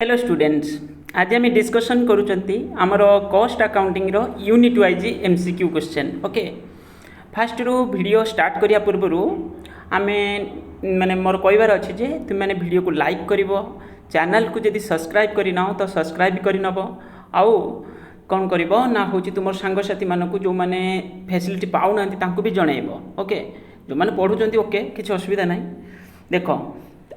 Hello students, आज आम discussion करुँच आमर cost accounting unit wise MCQ question. Okay, fast रू वीडियो स्टार्ट करिया पूर्व आम माने मोर कहबार अच्छे जे तुम मैंने वीडियो को लाइक कर चैनल को जदि सब्सक्राइब करना तो सब्सक्राइब करनब आउ कौन कर ना हूँ तुम सांगसाथी मानक जो मैंने फैसिलिटी पाऊना भी जनइब। ओके, जो मैंने पढ़ुंट ओके किसी असुविधा ना। देख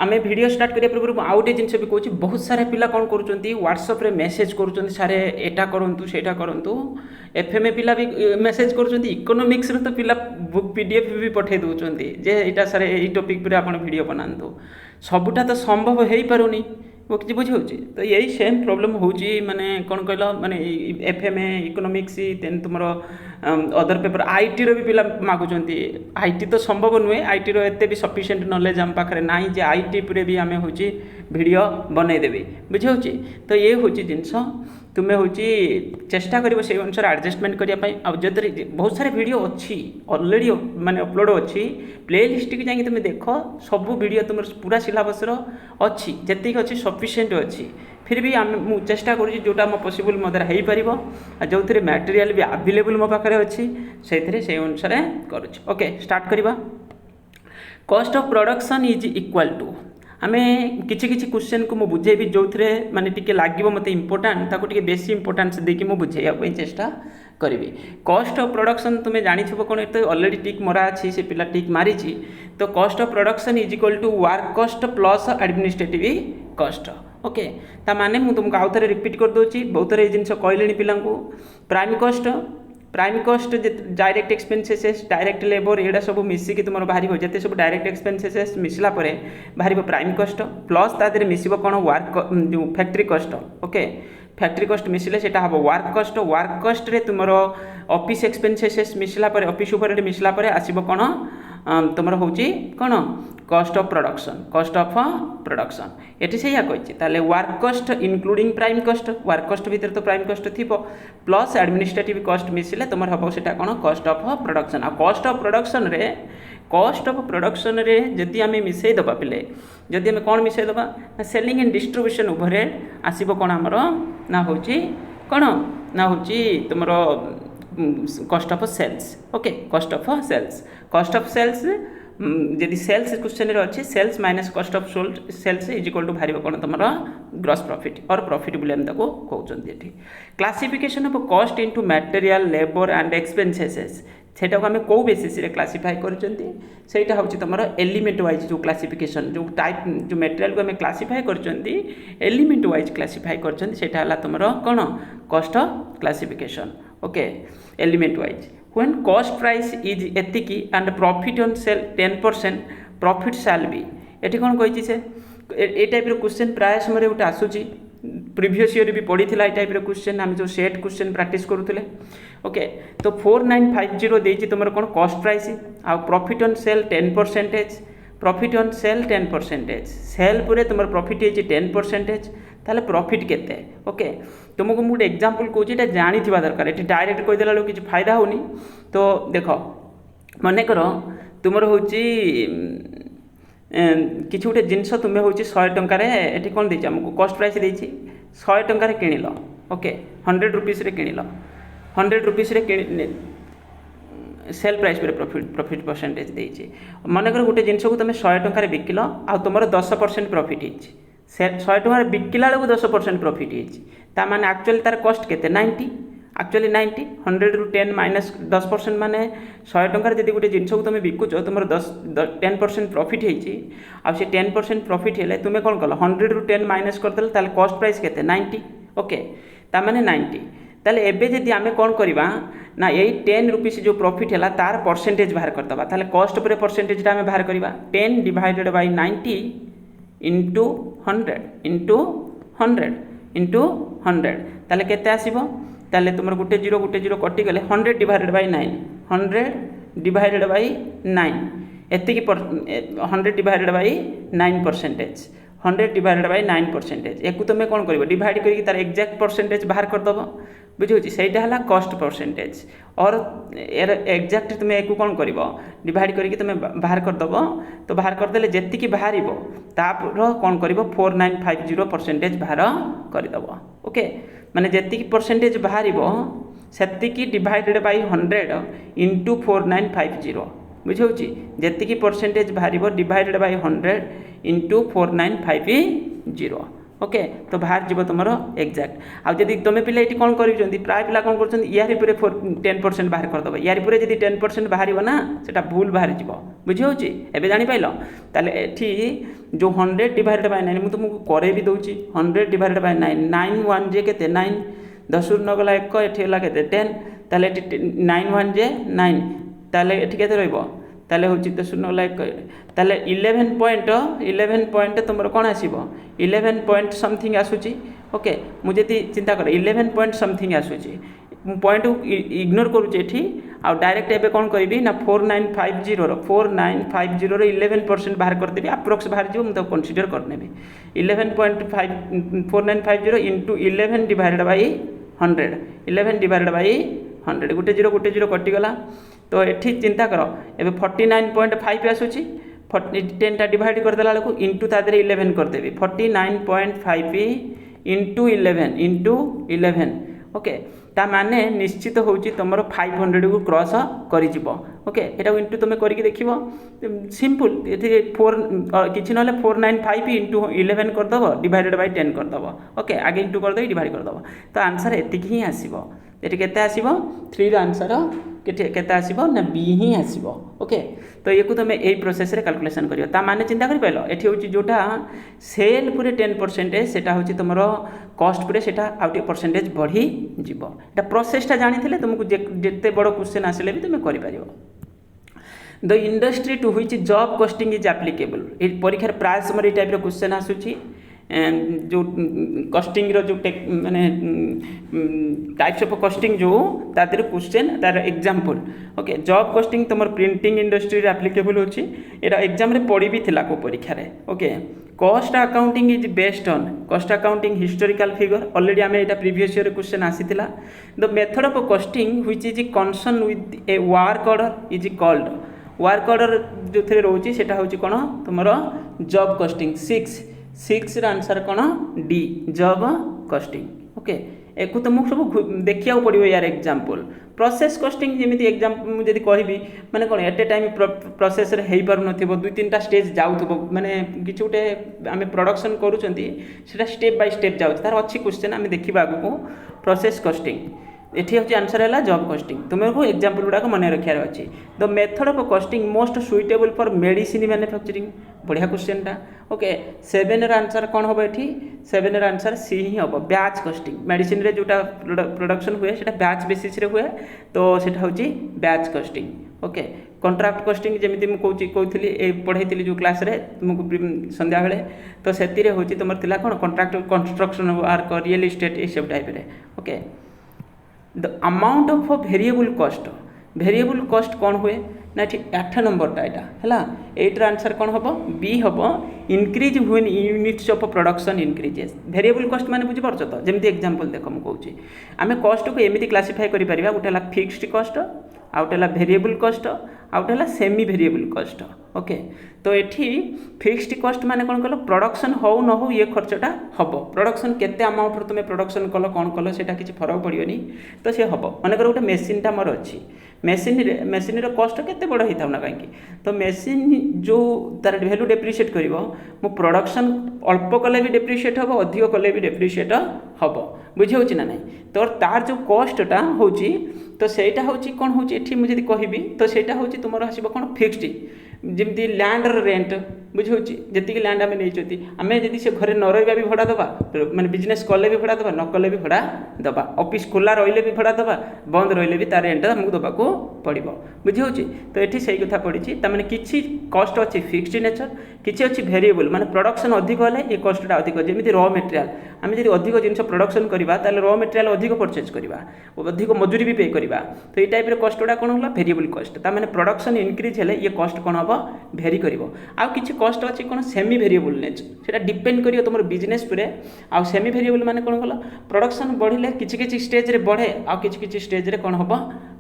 आम वीडियो स्टार्ट करिया पूर्व आउ गोटे जिनस भी कहूँ, बहुत सारे पिला कौन करुँच व्हाट्सएप रे मेसेज करुँच सारे एटा करूँ सेटा करूँ। एफएमए पिला भी मेसेज करुँच, इकोनोमिक्स तो पिला बुक पीडीएफ भी पठे दौरान जे यहाँ सारे यही टॉपिक पर आप वीडियो बनातु। सबुटा तो संभव हो पारुनी, वो किसी बुझे तो यही सेम प्रोब्लेम होची माने कौन कहल माने एफएमए इकोनोमिक्स देन तुम अदर पेपर आईटी रो भी पिला मागुंट। आईटी तो संभव नुहे, आईटी रो एते भी सफिशिएंट नॉलेज आम पाखे ना जे आईटी पर भी आम हूँ वीडियो बनईदेवी बुझे। तो ये हूँ जिनस तुम्हें हूँ चेष्टा कर से अनुसार एडजस्टमेंट करने जदि बहुत सारे वीडियो अच्छी ऑलरेडी माने अपलोड अच्छी प्ले लिस्ट की जाकि तुम देख सब वीडियो तुम पूरा सिलेबस अच्छी जी अच्छी सफिशिएंट अच्छी। फिर भी आम चेष्टा करुँच जोटा मो पॉसिबल मो द्वारा हो पार जो थे मटेरियल भी अवेलेबल मो पाखे अच्छी से अनुसार करुँच। ओके, स्टार्ट करवा। Cost of production is equal to आम किसी क्वेश्चन को मुझे बुझेबी जो थे माने टिके लगे मत इंपोर्टाट ताको टिके बेसी इंपोर्टान्स देकी मु बुझेया चेष्टा करी। कॉस्ट ऑफ प्रोडक्शन तुम्हें जानी कौन तो ऑलरेडी टिक मरा अच्छी से पिला टिक मारी। तो cost of production is equal to work cost plus administrative cost. Okay, ता माने मु तुमको आउ थे रिपीट कर दूसरी, बहुत थे जिन कहले पिला prime cost direct expenses direct labour एडा सब मिसिकी तुम बाहर जिते सब डायरेक्ट एक्सपेंसेस मिसला बाहर प्राइम कॉस्ट प्लस तादे मिस कौन वर्क जो factory cost. Okay, factory cost मिसले से हम वर्क कॉस्ट। वर्क कॉस्ट रे तुम ऑफिस एक्सपेंसेस मिसला ऑफिस उपर मिसला आसब कौन तुम हूँ कौन cost of production. Cost of production ये से कही work cost including prime cost, work cost भितर तो प्राइम कॉस्ट थी प्लस एडमिनिस्ट्रेटिव कॉस्ट मिसले तुम हम से कौन कॉस्ट ऑफ प्रोडक्शन। आ कॉस्ट ऑफ प्रोडक्शन रे जदि आम मिसईदबा पिले जदि आम कौन मिसईदबा सेलिंग एंड डिस्ट्रीब्यूशन ओवरहेड आसब कौन आमर ना हूँ कौन ना हूँ तुम cost of sales. Okay, cost of sales. Cost of sales जदि सेल्स क्वेश्चन अच्छे sales minus cost of sold sales is equal to बाहर कौन तुम ग्रॉस प्रॉफिट और प्रॉफिट बोले कहते। Classification of cost into material labour and expenses सेटा को आम कौ बेसिस क्लासीफाई करटा हूँ तुम एलिमेंट वाइज जो क्लासिफिकेशन जो टाइप जो मटेरियल को आम क्लासीफाई कर एलिमेंट वाइज क्लासीफाई करटा तुम कौन cost classification. Okay, element wise when cost price is एतिकी and profit on sale 10% profit shall be. ये कौन कही से ए टाइप क्वेश्चन प्राय समय गोटे आसूची प्रीवियस ईयर भी पड़ी थी टाइप क्वेश्चन आम जो सेट क्वेश्चन प्रैक्टिस करूँ। ओके, तो 4950 देती तुम कौन कॉस्ट प्राइस आ profit on sale 10%, profit on sale 10%, sale पूरे तुम प्रॉफिट है 10%, ताले प्रॉफिट केते। ओके, तुमको मुझे गोटे एग्जांपल कहूँ ये जानी दरकार, ये डायरेक्ट कहीदेला लोग किसी फायदा होनी। तो देख मन कर तुम हूँ कि गोटे जिनस तुम्हें हूँ 100 टकर ये कौन देती आमको कॉस्ट प्राइस देती 100 टकर किणल। ओके, 100 रुपीस किणल 100 रुपीस सेल प्राइस पर प्रॉफिट परसेंटेज देती। मनकर गोटे जिनस को तुम 100 टकर बिकिल आ तुम 10% प्रॉफिट होती 100 टकर बिकिला बेलू 10% प्रॉफिट होता माने एक्चुअली तार कॉस्ट केते 90 एक्चुअली 90 100 रु 10 माइनस 10% माने 100 टकर जब गोटे जिनस को तुम बिकुच तुम 10% प्रॉफिट होती आ 10% प्रॉफिट है तुम्हें कौन कल 100 रु 10 माइनस करदेल ताल कॉस्ट प्राइस केते 90। ओके, ताने 90 ताले एबे जदि आमे कौन करवा ना यही 10 रुपीस जो प्रॉफिट है तार परसेंटेज बाहर करदबा ताले कॉस्ट पर परसेंटेज आमे बाहर करवा 10 divided by 90 into 100 into 100 into 100 ताले केते आसीबो ताले तुम गोटे जीरो कटिगले 100 डिवाइडेड बाय 9 100 डिवाइडेड बाय 9 एतिकी 100 डिवाइडेड बाय 9%, 100 डिवाइडेड बाय 9%। एक तुम्हें कौन कर डिवाइड कर तार एक्जाक्ट परसेंटेज बाहर करदेव बुझे सहीटा है कस्ट परसेंटेज और यार एक्जाक्ट तुम एक कौन कर डिवाइड करके तुम बाहर करदेव तो बाहर करदे जी बाहर तापर कौन कर 4950% बाहर करदेव ओके माने जी परसेंटेज बाहर से डिवाइडेड बाय 100 इंटू 4950 बुझे जी परसेंटेज बाहर डिवाइडेड बाय 100 इंटू 4950 ओके तो बाहर जीव तुम एक्जाक्ट आउ जब तुम पिला ये कौन कर प्राय पिला कौन कर यार 10% बाहर करदेव यार जब 10% बाहर ना से भूल बाहर जीव बुझे एवं जापार ताले एठी जो 100 डिवाइडेड बाय 9 मुझे तुमको करे भी दूसरी 100 डिवाइडेड बाय 9 9 1 जे के 9 10 न गला 1 एठी है के 10 ताले 9 1 जे 9 ताले एठी के ताले हूँ 10 न गला 1 ताले 11 पॉइंट तुम कौन आसो 11 पॉइंट समथिंग आसूची ओके मुझे चिंता कर 11 पॉइंट समथिंग आसूची पॉइंट को इग्नोर करुचे आ डायरेक्ट एबे कौन करी ना 4950 11% बाहर करदेवी अप्रोक्स बाहर जो मुझे कनसीडर करने 11.4950 into 11 divided by 100 11 divided by 100 गोटे जीरो कटिगला तो ये चिंता कर एबे 49.5 आसूची 10 डिवाइड करदेला बेलू इंटू ता 11 करदेवी 49.5 इंटू 11 ओके ता माने निश्चित होची तुम 500 को क्रॉस कर ओके यहाँ इंटू तुम करके देख सिंपल ये 4 किसी ना 495 इंटू 11 करदेव डिवाइडेड बाय 10 करदेव ओके आगे इंटू करदे डिवाइड करदेव तो आंसर एति ही आसो ये के आसो 3 आंसर के आसो ना बी ही आसो ओके तो ये तुम यही प्रोसेस रे कैलकुलेशन करियो ता माने चिंता कर पाइल एठी होची जोटा सेल पूरे 10% सेटा होची तुमरो कॉस्ट पूरे सेटा आउटे परसेंटेज बढ़ी जीवो एटा प्रोसेसटा जानिथिले तुमको जेते बड़ क्वेश्चन आसिले भी तुम करि पारियो the industry to which job costing is applicable ए परीक्षा प्राय समय टाइप रो क्वेश्चन आसुची जो कॉस्टिंग रो जो माने टाइप्स ऑफ कॉस्टिंग जो तादर क्वेश्चन तार एग्जांपल ओके जॉब कॉस्टिंग तुम प्रिंटिंग इंडस्ट्री रे एप्लीकेबल होची एटा एग्जाम रे पड़ी भी थिला को परीक्षा रे okay cost accounting is based on cost accounting historical figure already आमे एटा प्रीवियस ईयर क्वेश्चन आसीथिला the method of costing which is concern with a work order is called work order जो थे रोची सेटा होची कोन तुमरो जॉब कॉस्टिंग 6 रा answer कौन D job costing okay एक तुमको सब देखा पड़ो यार एग्जांपल प्रोसेस कॉस्टिंग जमी एग्जाम मुझे कहबी माने कौन एट ए टाइम प्रोसेस हो पार न 2-3टा स्टेज जाऊँ माने किसी गोटे आम प्रोडक्शन करूँ स्टेप बाय स्टेप जाऊँ तार अच्छी क्वेश्चन आम देखा आगू प्रोसेस कॉस्टिंग एठी हूँ आंसर है जॉब कॉस्टिंग तुमको एग्जांपल गुड़ाक मन रखार अच्छी the method of costing most suitable for medicine manufacturing बढ़िया क्वेश्चनटा ओके 7 रा आंसर कौन हम ये 7 रा आंसर सी ही हम बैच कॉस्टिंग मेडिसिन रे जोटा प्रोडक्शन हुए सेटा बैच बेसिस रे हुए तो सेटा हूँ batch costing okay contract costing जमी मुझे कहती पढ़ाई जो क्लास रे तुमको संध्या बेले तो से हूँ तुम कौन contract construction work real estate ये सब type okay the amount of variable cost कौन हुए ना ये 8 नंबरटा यहाँ है 8 आंसर कौन हम बी हम increase when units of production increases variable cost माने बुझी पारछ तो जमती एग्जांपल देख मु कहूँ आम कॉस्ट को एमती क्लासीफाई करि परिबा गोटे है फिक्स्ड कॉस्ट आउटे है वेरिएबल कॉस्ट आउटे है सेमी वेरिएबल कॉस्ट ओके तो ये फिक्स्ड कॉस्ट माने कौन कल प्रोडक्शन हो न हो ये खर्चटा हम प्रोडक्शन केते अमाउंट तुम प्रोडक्शन कल कौन कल से किसी फरक पड़ोनी तो सी हम मनकर गोटे मेसीनटा मोर अच्छी मेसीन कॉस्ट केते बड़ होता ना कहीं तो मेसीन जो तार भैल्यू डेप्रिशिएट कर प्रोडक्शन अल्प कले भी डेप्रिशिएट हम अधिक कले भी डेप्रिशिएट हम बुझे ना नहीं तो तार जो कॉस्टा हूँ तो सहीटा हूँ कौन हूँ ये मुझे कहबी तो सहीटा हूँ तुम आसो कौन फिक्सड जमी लैंड रेंट बुझे जी लैंड आम नहीं आम जब से घरे न रहा भी भड़ा दबा मैंने बिजनेस कले भी भड़ा दबा न कले भी भड़ा दबा ऑफिस खोला रही भी भड़ा दबा बंद रही भी तार रेंट आमको दबाक पड़ो बुझे तो ये सही कथा पड़ी मैंने किसी कॉस्ट अच्छी फिक्सड नेचर किसी अच्छी वेरिएबल माने प्रोडक्शन अधिक है ये कॉस्टा अधिक जमी रॉ मटेरियल आम जब अधिक जिन प्रोडक्शन करवा रॉ मटेरियल अधिक परचेज करवा अधिक मजूरी भी पे करवा तो ये टाइप कस्ट गुड़ा कौन होगा वेरिएबल कस्ट तार प्रोडक्शन इंक्रीज हेले ये कस्ट कौन हम भेरी कर आउ किसी कस्ट अच्छी कौन सेमी वेरिएबल नेचर डिपेंड कर तुम बिजनेस पूरे आउ सेमी वेरिएबल माने कौन कल प्रोडक्शन बढ़िले किसी स्टेज रे बढ़े आउ किसी स्टेज रे कौन हम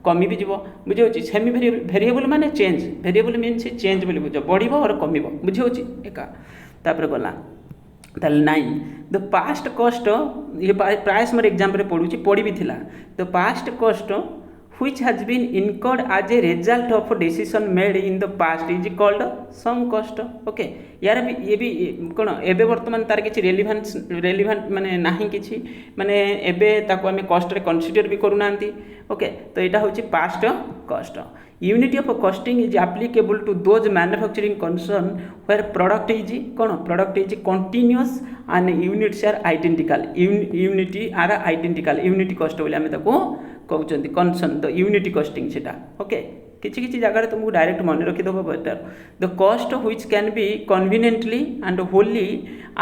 कमी भी जीव बुझे सेमी वेरिएबल माने चेंज वेरिएबल मीन्स चेंज बोली बुझ बढ़ और कम बुझे एका तापर गला ताल नाइन द पास्ट कस्ट ये प्राय समय एग्जाम पढ़ी भी थिला द पास्ट कस्ट which has been incurred as a result of a decision made in the past is called sunk cost okay यार भी ये भी कौन एबे वर्तमान तार किसी रेलिवेंट माने नाही किसी माने एबे ताको आमे कॉस्ट रे कंसीडर भी करू नांती ओके तो एटा होची past cost unity of costing is applicable to those manufacturing concern where product is कौन product is continuous and units are identical unity are identical unity cost बोली आमे ताको कहते कनसर्न द यूनिटी कॉस्टिंग सेटा okay किसी जगह तुमको direct मन रखीदेव better the cost which can be conveniently and wholly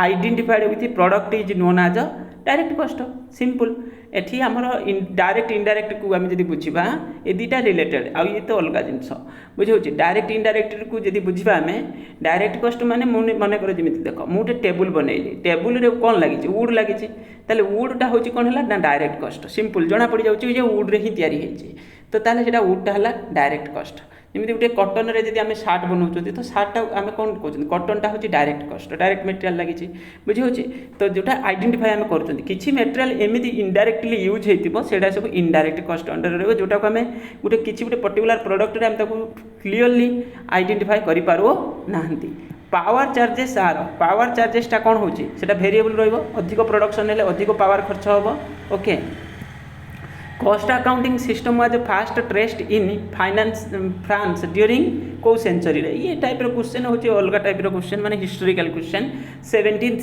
identified with product is known as direct cost simple एठी आमर डायरेक्ट इनडायरेक्ट को आम जब बुझा ये दुटा रिलेटेड आउ ये तो अलग जिनस बुझे डायरेक्ट इनडायरेक्ट को जब बुझा आम डायरेक्ट कॉस्ट माने मन कर जमी देख मुझे टेबुल बनइली टेबुल रे कौन लगी वुड लगी ताले वुडटा हूँ कौन है ना डायरेक्ट कॉस्ट सिंपल जना पड़ जाऊँगी वुड रे ही तैयारी होती तो ताले सेटा वुडटा है डायरेक्ट कॉस्ट जमी गोटे कटन रे जब आम सार्ट बनाऊँ तो सार्टा आम कौन कहते कटनटा हूँ डायरेक्ट कॉस्ट डायरेक्ट मटेरियल लगी बुझे तो जोटा आइडेंटिफाई आम कर किसी मटेरियल एमती इनडायरेक्टली यूज होता सब इनडायरेक्ट कॉस्ट अंडर रही जोटा को आम गोटे किसी गोटे पर्टिकुलर प्रोडक्ट आम क्लीयरली आइडेंटिफाई कर पावर चार्जेस आर पावर चार्जेसटा कौन होता वेरिएबल रधिक प्रोडक्शन है अधिक पावर खर्च हम okay cost accounting system was fast traced in finance France during कौ सेंचुरी ये टाइप क्वेश्चन होची अलग टाइप क्वेश्चन माने historical question 17th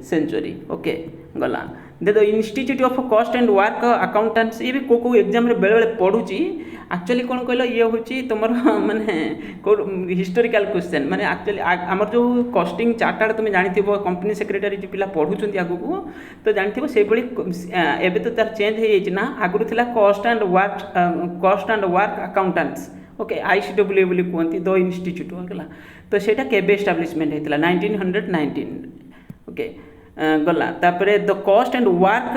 century okay गला the institute of cost and work accountants ये भी को एग्जाम रे बेले बेले पढ़ुची एक्चुअली कौन कहल ये हूँ तुम माने हिस्टोरिकल क्वेश्चन माने एक्चुअली आमर जो कॉस्टिंग चार्टार्ड तुम जानी कंपनी सेक्रेटरी जो पिला पढ़ुंट आगू तो जानी से एबे तो तार चेंज हो जाए आगुरी थिला cost and work accountants okay ICW बोली कहती द इंस्टीट्यूट है तो सेटा केबे एस्टाब्लिशमेंट होता 1919 ओके गला तापरे the cost and work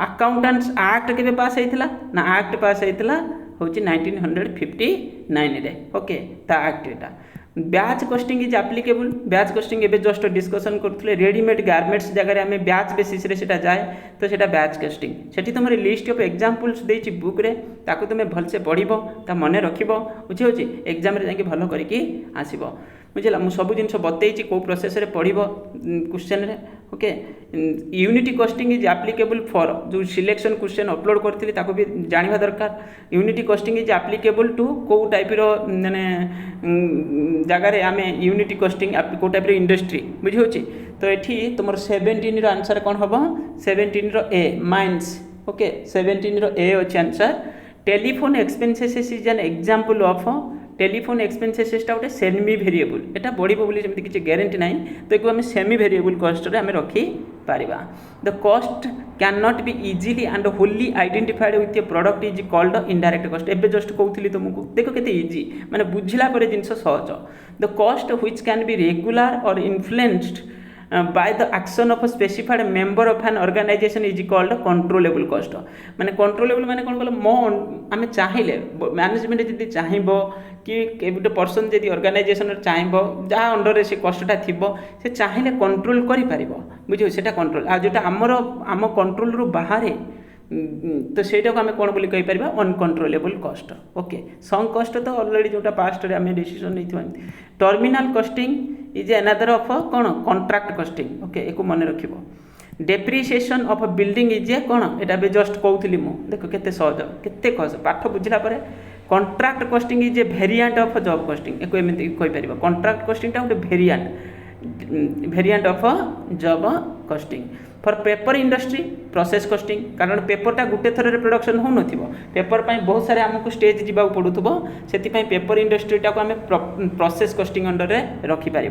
accountants act के पास होता ना एक्ट पास होता हूँ 1959 रे ओके ता act Etah batch costing is applicable batch costing एबे जस्ट डिस्कशन करथले रेडीमेड गारमेंट्स जगह आम ब्याच बेसिस रे सेटा जाए तो सेटा ब्याच कॉस्टिंग सेठी तुम लिस्ट ऑफ एग्जांपल्स देछि बुक रे ताको तुम भलसे पढ़िबो ता मने रखिबो बुझे होछि एग्जाम रे जाके भलो करके आसीबो बुझला मु सब जिन बतई कौ प्रोसेस रे पढ़िबो क्वेश्चन रे okay unity costing is applicable for जो सिलेक्शन क्वेश्चन अपलोड करथि ताको भी जानिबा दरकार unity costing is applicable to कौ टाइप रो माने जगार आम यूनिटी कॉस्टिंग कौ टाइप इंडस्ट्री बुझे होछि तो ये तुम 17 रो आंसर कौन हम 17 रो ए माइंस ओके 17 रो ए अच्छे answer telephone expenses is an example of telephone एक्सपेंसेसटा गोटे सेमी भेरिएबल एटा बढ़िबो बोली जमति किछि ग्यारंटी नाही तो एको हम सेमी भेरिएबल कॉस्ट रे हम रखी Paribas the cost can not be easily and wholly identified with A product is called indirect cost एबे जस्ट कहउथिली तुमको देखो केते इजी माने बुझिला परे जिंस सहज the cost which can be regular और influenced by the action of a specified member of an organization is called controllable cost माने controllable माने कौन कहल मो आम चाहिए मैनेजमेंट जब चाहब कि गोटे पर्सन जब ऑर्गेनाइजेशन चाहब जहाँ अंडर से कष्टा थी से चाहिए कंट्रोल कर बुझे से कंट्रोल आ जोटा आमर आम कंट्रोल रू बाहर तो ସେଇଟାକୁ ଆମେ କ'ଣ ବୋଲି କହିପାରିବା ଅନକଣ୍ଟ୍ରୋଲେବୁଲ୍ କଷ୍ଟ ଓକେ ସଙ୍କ କଷ୍ଟ ତ ଅଲରେଡ଼ି ଯେଉଁଟା ପାଷ୍ଟରେ ଆମେ ଡିସିସନ୍ ନେଇଥିବା ଟର୍ମିନାଲ କଷ୍ଟିଂ ଇଜ୍ ଏନାଦର ଅଫ୍ କ'ଣ କଣ୍ଟ୍ରାକ୍ଟ କଷ୍ଟିଂ ଓକେ ଏକୁ ମନେ ରଖିବ depreciation of building is a କ'ଣ ଏଇଟା ଏବେ ଜଷ୍ଟ କହୁଥିଲି ମୁଁ ଦେଖ କେତେ ସହଜ କେତେ ପାଠ ବୁଝିଲା ପରେ contract costing is a variant of job costing ଏକୁ ଏମିତି କହିପାରିବ କଣ୍ଟ୍ରାକ୍ଟ କଷ୍ଟିଂଟା ଗୋଟେ variant of job costing for paper industry process costing कारण पेपरटा गोटे थर प्रोडक्शन हो पेपर पर बहुत सारे आमको स्टेज जावाक पड़ूब से पेपर इंडस्ट्रीटा को आम प्रोसेस कॉस्टिंग अंडर रखिपर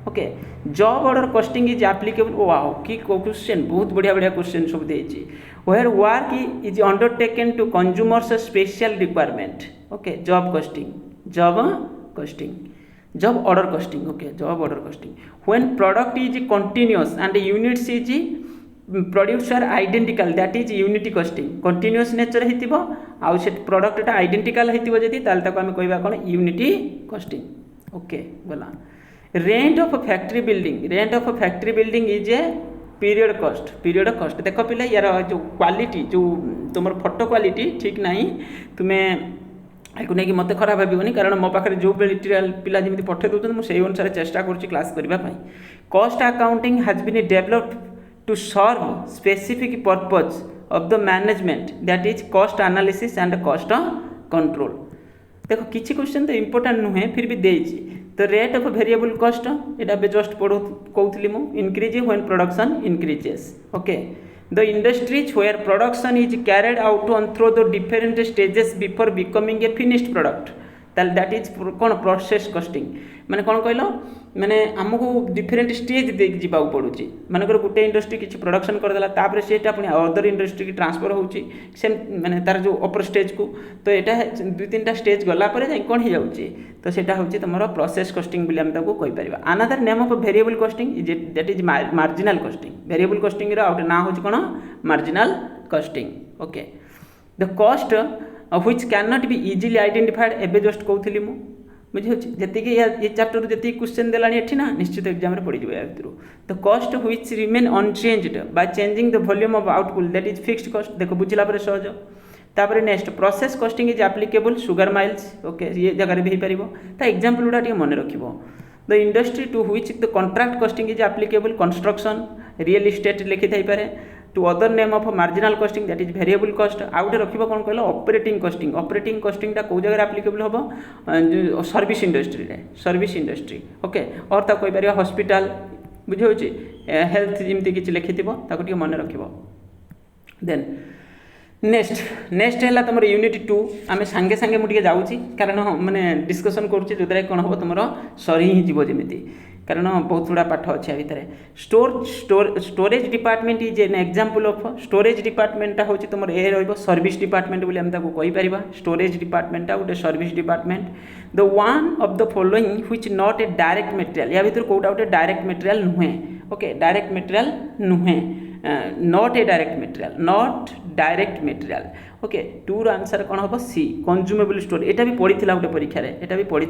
okay job order costing is applicable wow की क्वेश्चन बहुत बढ़िया बढ़िया क्वेश्चन सब देछि where work is undertaken to consumers special requirement okay job costing job order costing okay job order costing when product is continuous and units is produce are identical that is unity costing continuous nature होइतिबो आउ से प्रोडक्टटा identical होइतिबो जदी ताल ताको हम कहबा कोन unity costing okay बोला rent of factory building is a period cost देख पिला यार जो क्वालिटी जो तुम फोटो क्वालिटी ठीक नहीं तुम्हें याकू नहीं मत खराब भावन कारण मो पाखे जो मेटेरियल पिला जमी पठे दूसरे मुझे अनुसार चेष्टा करुँच क्लास करने cost accounting has been developed to serve specific purpose of the management that is cost analysis and cost control देख किसी क्वेश्चन तो इंपोर्टेंट नुहे फिर भी देछि तो rate of variable cost Etah bay just पढ़ो कहूली मु increase when production increases okay the industries where production is carried out on through the different stages before becoming a finished product that is कौन process costing माने कौन कहल माने आमको different stage देख जावाक पड़ुची मानकर गोटे इंडस्ट्री किसी प्रोडक्शन करदेला तापर सेटा पुणी अदर इंडस्ट्री की ट्रांसफर होची सेम माने तार जो अपर स्टेज को तो यहाँ दुई तीन स्टेज गला जाए कौन हो जाऊँगी तो सेटा हूँ तुम प्रोसेस कॉस्टिंग बोली आम कही पार another name of variable costing is that is marginal costing variable costing ना हूँ कौन marginal costing okay the cost which can not be easily identified एबे जस्ट कहूली मु बुझे जी ये चैप्टर जी क्वेश्चन देलानी एठी ना निश्चित एग्जाम रे पड़ी जाय भितर the cost which remain unchanged by changing the volume of output that is fixed cost देखो बुझला पर सहज तापर next process costing is applicable sugar mills okay ये जगह भी हो पार एग्जांपल गुड़ा टे मन रखिबो the industry to which the contract costing is applicable construction real estate लिखि थाई पारे to other name of marginal costing that is variable cost आउटे रखिबो कौन कहल ऑपरेटिंग कॉस्टिंग कौ जगह एप्लीकेबल हम सर्विस इंडस्ट्री ओके और ता कहि परिया हॉस्पिटल बुझे होची हेल्थ जिमती किछि लिखिथिबो ताको टिके मन रखिबो देन नेक्स्ट है तुम यूनिट 2 आम सांगे सांगे मुझे जाऊँगी कारण माने डिस्कसन करुँचे जो कौन हम तुम सरी ही जीव जमी कारण बहुत गुड़ा पाठ अच्छे भितर storage department is an example of storage डिपार्टमेंटा हूँ तुम ए सर्विस डिपार्टमेंट बोली आम कहीपर स्टोरेज डिपार्टमेंटा गोटे service department the one of the following which not a direct material या भर कौटा गोटे डायरेक्ट मटेरियल नुहे ओके डायरेक्ट मटेरियल नुहे not a direct material okay tour answer कौन हम सी कंज्यूमेबल स्टोर यहाँ भी पड़ी गोटे परीक्षा यहाँ भी पड़ी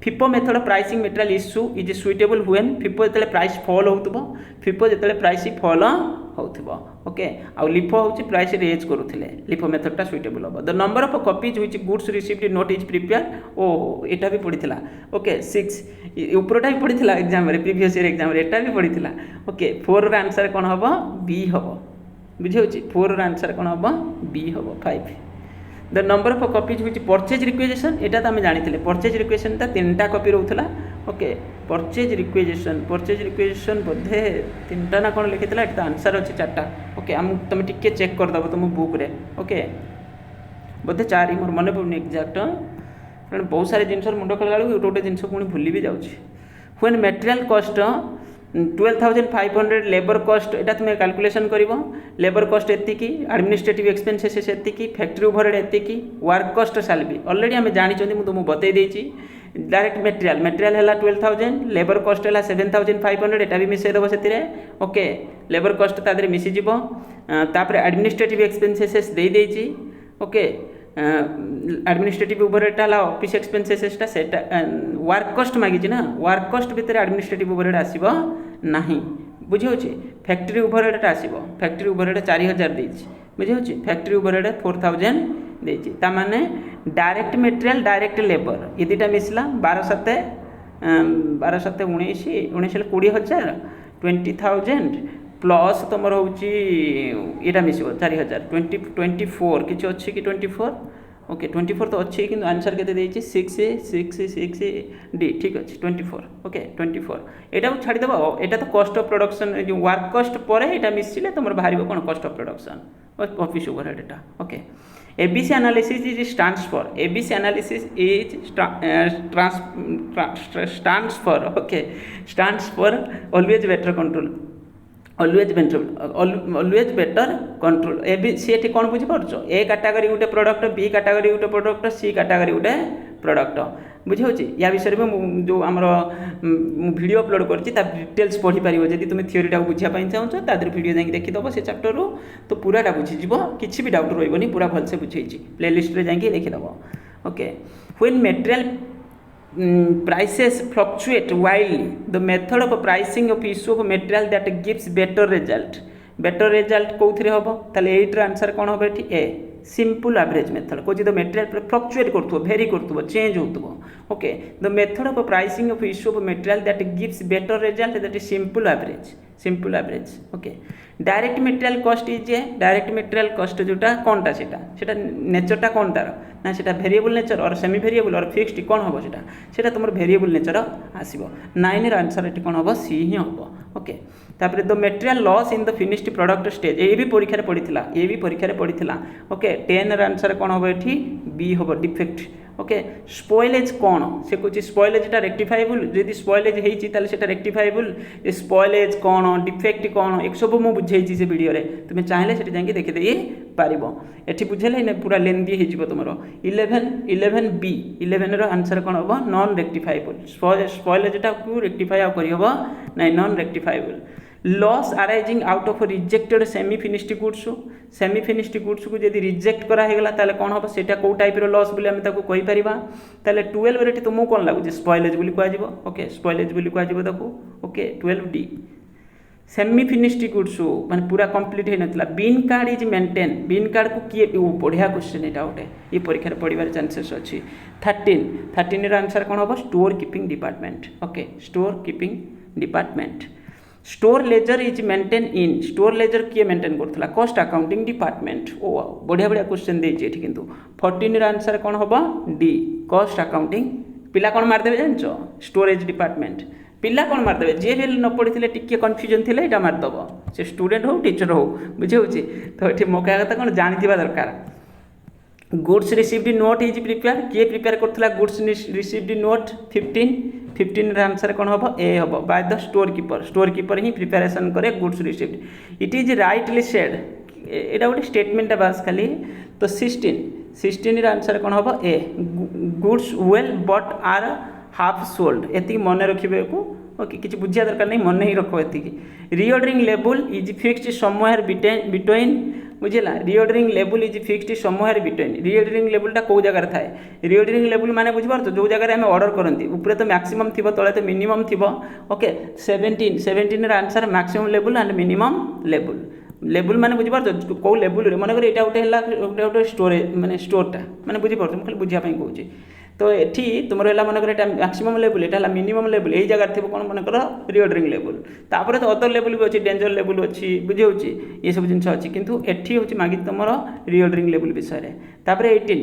FIFO method pricing material issue is suitable when FIFO जो प्राइस फॉल हो फिपो जो प्राइस फॉल हो ओके आउ लिफो हूँ प्राइस रेज करुले लिफो मेथडटा सुइटेबल हम the number of copies which goods received note is prepare ओहो यहाँ भी पड़ी ओके 6 उपरटा भी पड़ी एग्जाम प्रीवियस ईयर एग्जाम यहाँ भी पड़ी ओके 4 आंसर कौन हम बी हम बुझे 4 आंसर कौन हम बी हम 5 the number of copies which purchase requisition यहाँ तो आम जानी परचेज रिक्वेजेशन 3टा कॉपी रोला ओके परचेज रिक्वेजेशन बोधे 3टा ना कौन लिखी था तो आंसर अच्छे 4टा ओके आम तुम टिके चेक करदेव तुम बुक रे ओके बोधे 4 मोर मन पड़नी एक्जाक्ट कारण बहुत सारे जिन मुंड खोला बेलू गोटे जिन पुणी भूली भी जाऊँगी when material cost 12,500 labour cost यहाँ तुम्हें कैलकुलेशन कर लेबर कॉस्ट एतिकी एडमिनिस्ट्रेटिव एक्सपेंसेस एतिकी फैक्ट्री ओवरहेड एतिकी वर्क कॉस्ट सालबी ऑलरेडी आम जानी तुमको बतई देती डायरेक्ट मटेरियल है 12,000 लेबर कॉस्ट है 7,500 यहाँ भी मिसेदेव से ओके लेबर कॉस्ट तादे मिसीज तापर एडमिनिस्ट्रेटिव एक्सपेंसेस दे देती ओके एडमिनिस्ट्रेटिव ओवरहेड है ऑफिस एक्सपेंसेसटा से वर्क कॉस्ट मागिची ना वर्क कॉस्ट भितर एडमिनिस्ट्रेटिव ओवरहेड आसीबो नाही बुझे फैक्ट्री ओवरहेड आसीबो फैक्ट्री ओवरहेड 4,000 देछि बुझे फैक्ट्री ओवरहेड 4,000 देछि ता माने डायरेक्ट मटेरियल डायरेक्ट लेबर ये दुटा मिसला 12,7 19 20,000 20,000 प्लस तुम हूँ यहाँ मिस 4,000 24 किसी अच्छी कि 24 ओके 24 तो अच्छी कि आंसर के 6 डी ठीक अच्छे 24 ओके 24 यहाँ छाड़देव यहाँ तो कस्ट ऑफ प्रोडक्शन जो वर्क कस्ट पर यहाँ मिसिले तुम बाहर कौन कस्ट of production office overhead Etah okay ABC analysis is stands for ABC analysis is stands for always better control always better control ABC ये कौन बुझीपार ए कैटेगरी गोटे प्रोडक्ट बी कैटेगरी गोटे प्रोडक्ट सी कैटेगरी गोटे प्रोडक्ट बुझे या विषय में जो आमर वीडियो अपलोड कर डिटेल्स पढ़ी पार जब तुम थ्योरीटा बुझापी चाहो तादर वीडियो जाकि देखीदेव से चैप्टर रू तो पूराटा बुझीज किसी भी डाउट रही पूरा भलसे बुझे प्लेलिस्ट रे जाकि देखीदेव okay when material prices fluctuate wildly the method of pricing of issue of material that gives better result कौन हम ताले एट्र आंसर कौन हम ये ए सिंपल एवरेज मेथड कौन तो मटेरियल फ्लक्चुएट कर भेरी कर चेंज हो okay the method of pricing of issue of material that gives better result that is simple average okay direct material cost is a direct material cost जोटा कौनटा सेटा नेचरटा कौन तार ना सेटा वेरिएबल नेचर और सेमी वेरिएबल और fixed कौन हम सेटा तुम वेरिएबल नेचर आसो 9 र आंसर ये कौन हम सी ही हम ओके तापर the material loss in the finished product stage ये भी परीक्षा पड़ता ओके 10 र आंसर कौन हम ये बी हम डिफेक्ट ओके स्पॉइलेज कौन से कौन स्पॉइलेजटा रेक्टिफाएबल जदि स्पॉइलेज होता रेक्टिफाएबल स्पॉइलेज कौन डिफेक्ट कौन एक सब मुझे बुझे से वीडियो तुम्हें चाहिए से जाकि देखीदे पार ये बुझे पूरा लेंदी हो तुम 11 बी 11 रो आंसर कौन हम नॉन रेक्टिफाएबल स्पॉइलेजटा को रेक्टिफाई करहब ना non rectifiable loss arising out of rejected semi finished goods को जब रिजेक्ट करागला ताले कौन हम से कौ टाइप लॉस बोली आम कहीपर ताले 12 रे तुमको कौन लगुच स्पॉइलेज बोली कह ओके स्पॉइलेज बोली कह okay 12 D semi finished goods माने पूरा कंप्लीट हो नाला bin card is maintain bin card को किए बढ़िया क्वेश्चन यहाँ गोटे ये परीक्षा पढ़ार चांसेस अच्छी 13 रो आंसर कौन हम store keeping department okay store keeping department store laser is maintain in store laser किए मेंटेन करथला कॉस्ट अकाउंटिंग डिपार्टमेंट ओ बढ़िया क्वेश्चन देछि एठी किंतु 14 रो आंसर कौन हम डी कॉस्ट अकाउंटिंग पिला कौन मारदेवे जानचो स्टोरेज डिपार्टमेंट पिला कौन मारदेवे जे भी न पढ़ी टिके कन्फ्यूजन थिले एटा मारदब से स्टूडेंट हो टीचर हो बुझे होछि तो एठी मोका कथा कौन जानिथिबा दरकार goods received note is prepare किए प्रिपेयर करथला गुड्स रिसीव्ड नोट 15 आंसर कौन हम ए हम बाय द स्टोर कीपर ही प्रिपेरेसन करे goods received it is rightly said एटा गोटे स्टेटमेंट बास खाली तो 16 आंसर कौन हम A goods well but are half sold एति मन रखिबे को ओके किसी बुझिया दरकार नहीं मन ही रखो एति reordering level is fixed somewhere between बुझेगा reordering level is fixed somewhere between reordering लेवलटा कौ जगह थाए रीऑर्डरिंग लेवल माने बुझिपार तो जो जगह आम ऑर्डर करती ऊपर तो मैक्सिमम थी तले तो मिनिमम थी okay 17 answer maximum level and minimum level माने बुझिपार तो कौ लेवल मन कर यहाँ गोटे स्टोरेज माने स्टोरटा माने बुझिपार खाली बुझापी कहूँ तो ये तुम रहा मन कर मैक्सिमम लेवल यहाँ मिनिमम लेवल यही जगह थी कौन मन कर रीऑर्डरिंग लेवल तापर तो अदर लेवल भी अच्छी डेंजर लेवल अच्छी बुझे ये सब जिन अच्छी किंतु एठी हूँ मागी तुम रीऑर्डरिंग लेवल विषय तापर 18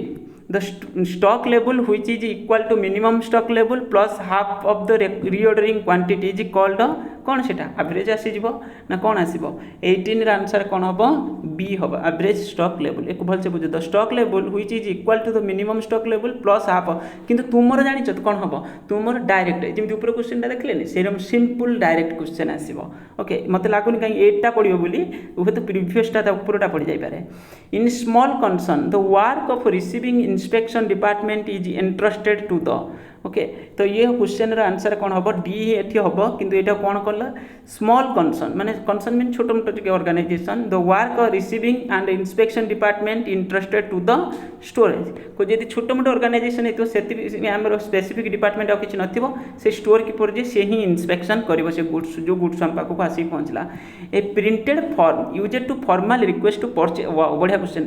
the stock level which is equal to minimum stock level plus half of the reordering quantity is called कौन से एवरेज आसीज ना कौन आसो 18 आंसर कौन हम बी हम एवरेज स्टॉक लेवल एक भलसे बुझ the stock level which is equal to the minimum stock level plus half किंतु तुमर जानिछ कौन हम तुमर डायरेक्ट जमी ऊपर क्वेश्चन देखले से सिंपल डायरेक्ट क्वेश्चन आसो ओके मत लगुनि कहीं एटा पड़ो बोली उहे तो प्रिवियसटा ऊपरटा पड़ जाए in small concern the work of receiving inspection department is interested to the okay तो ये क्वेश्चन आंसर कौन हम डी ये हम किंतु यहाँ कौन कला स्मॉल कंसर्न माने कंसर्न मीन छोट मोट organisation the work receiving and inspection department interested to the storage को जब छोट मोट ऑर्गेनाइजेशन है आम स्पेसिफिक डिपार्टमेंट आउ कि नथिबो से स्टोर कीपर जे से ही इंस्पेक्शन करिवो से गुड्स जो गुड्स हम पाखक आसी पहुँचला a printed form used to formal request to purchase बढ़िया क्वेश्चन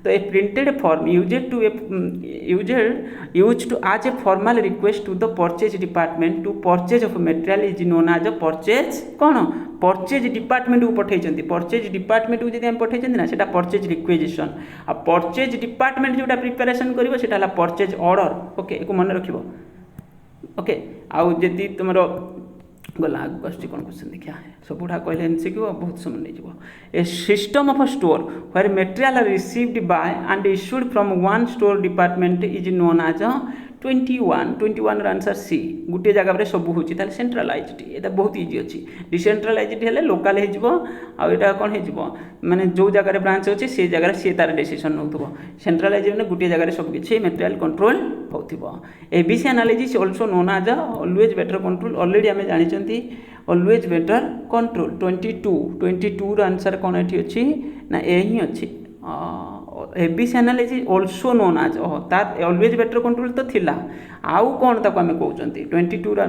तो a printed form used to as a formal request to the purchase department to purchase of material is known as a purchase कौन purchase department को पठेइचंती purchase department को जदि हम पठेइचंती ना सेटा purchase requisition आ purchase department जोटा preparation करिवो सेटा हला purchase order ओके एको मन रखिबो ओके आउ जदि तुमरो गला आगे कौन क्वेश्चन देखिया सब गुड़ा कहले एमसीक्यू बहुत समय नहीं जीवो a system of a store where material are received by and issued from one store department is known as 21 ର आंसर सी गोटे जगह रे सब होची ताले सेंट्रलाइज्ड एटा बहुत इजी अछि डिसेंट्रलाइज्ड हेले लोकल हे जीवो आ एटा कोन हे जीवो माने जो जगह रे ब्रांच अछि से जगह रे से तार डिसीजन नउथबो सेंट्रलाइज्ड माने गोटे जगह रे सब किछि मटेरियल कंट्रोल होथिबो ABC analysis also known as always better control already हमें जानि चंती ऑलवेज बेटर कंट्रोल 22 ର आंसर कोन एठी अछि ना ए ही अछि ABC analysis also known as तार ऑलवेज बेटर कंट्रोल तो थिला आउ कोन ताको हमें कहउचंती 22 ର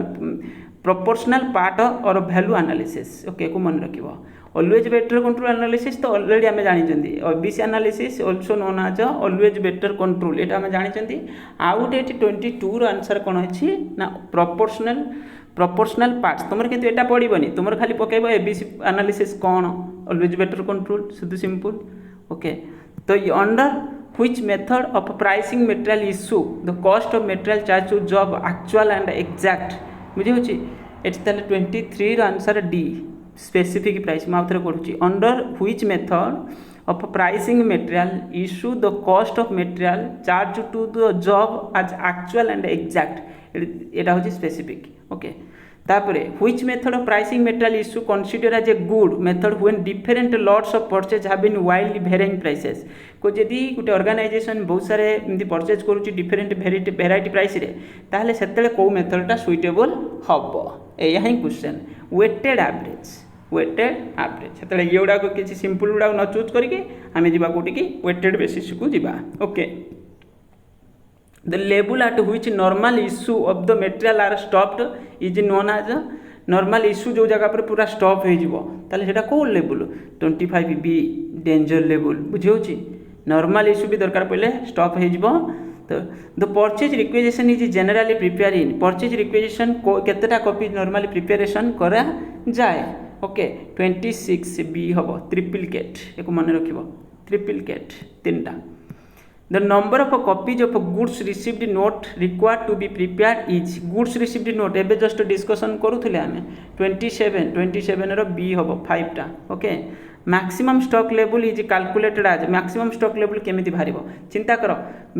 प्रोपोर्शनल पार्ट और वैल्यू एनालिसिस ओके को मन रखिबो ऑलवेज बेटर कंट्रोल एनालिसिस तो ऑलरेडी हमें जानि चंती ABC analysis also known as always better control एटा हमें जानि चंती आउ एठी 22 ର आंसर कोन अछि ना प्रोपोर्शनल पार्ट्स तुमर किंतु एटा पड़िबनी तुमर खाली पकेबो एबीसी एनालिसिस कोन ऑलवेज बेटर कंट्रोल सुध सिंपल ओके तो under which method of pricing material issue the cost of material charge to job actual and exact बुझे होची एटी ताले 23 ର आंसर डी स्पेसिफिक प्राइस मा उथरे पडुची under which method of pricing material issue the cost of material charge to the job as actual and exact एटा होची specific okay तापरे which method of pricing material issue consider as a good method when different lots of purchase have been wildly varying prices को जदी गुटे organisation बहुत सारे एमती purchase करूची different variety price रे ताहले सेतेले को मेथडटा सुइटेबल हबो एया ही क्वेश्चन वेटेड एवरेज सेतेले येउडा को किछि सिंपल उडा न चूज करके हमें जिबा कोटी की वेटेड बेसिस को जिबा okay The level at which normal issue of the material are stopped is known as normal issue जो जगह पर पूरा स्टॉप हो जिवो ताले सेटा को लेवल 25B डेंजर लेवल बुझियोची नॉर्मल इश्यू भी दरकार पड़े स्टॉप हो जिवो तो the purchase requisition is generally prepare in purchase requisition केतेटा कॉपी नॉर्मली प्रिपरेशन करा जाए ओके 26B हबो ट्रिपलिकेट एको मन रखिबो ट्रिपलिकेट तीनटा The number of copies of goods received note required to be prepared is goods received note एबे जस्ट डिस्कशन करूथिले हमें 27 रो बी हबो 5 टा okay maximum stock level is calculated as maximum stock level केमिति भारिबो चिंता करो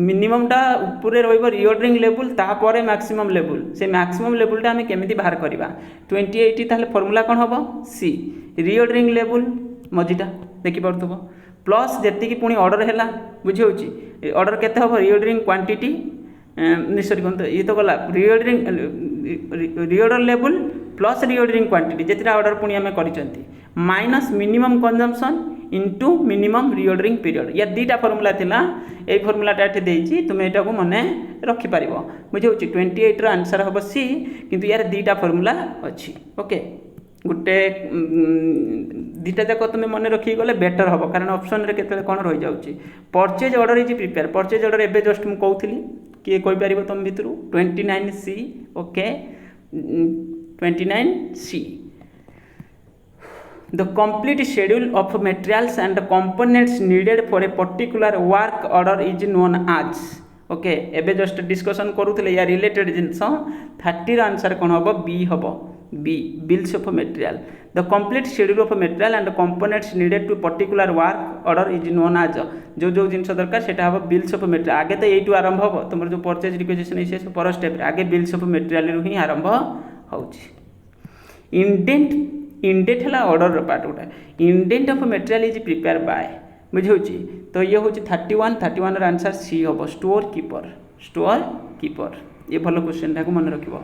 मिनिमम टा ऊपर रहइबो रिऑर्डरिंग लेवल ता परे मैक्सिमम लेवल से मैक्सिमम लेवल टा हमें केमिति बाहर करबा 28 ताले फार्मूला कोन हबो सी रिऑर्डरिंग लेवल मजिटा देखि परतबो प्लस जेति की पुणी ऑर्डर हैला बुझी होची ऑर्डर केते हबो रिऑर्डरिंग क्वांटिटी निश्चय कोन ये तो गला reorder level plus reordering quantity जेतिरा ऑर्डर पुणी हमें करिसंती minus minimum consumption into minimum reordering period या दीटा फार्मूला थिला ए फार्मूलाटा एठे देइची तुमे एटा को मने रखि पारिबो बुझी होची 28 रो आंसर हबो सी किंतु यार दीटा फार्मूला अछि ओके गोटे दीटा जाक तुम्हें मन रखी गले बेटर हम कारण ऑप्शन रे केते कोन रहि जाउची purchase order is prepare purchase order एबे जस्ट मु कहउथली के कहि परिबो तुम भितरु 29C okay 29C the complete schedule of materials and components needed for a particular work order is known as okay एबे जस्ट डिस्कशन करूथले या रिलेटेड जिंस 30 रो आंसर कोन हबो बी हबो B bills of material the complete schedule of material and components needed to particular work order is known as जो जो जिंस दरकार सेटा हबो bills of material आगे तो एटू आरंभ हबो तुमर जो परचेज रिक्वेजिशन इसे पर स्टेप आगे बिल्स ऑफ मटेरियल रु ही आरंभ होउची इंडेंट हला ऑर्डर रो पार्ट उठा indent of material is prepare by बुझौची तो ये हूँ 31 आंसर सी हम स्टोर कीपर ये भल क्वेश्चन टाक मन रखिबो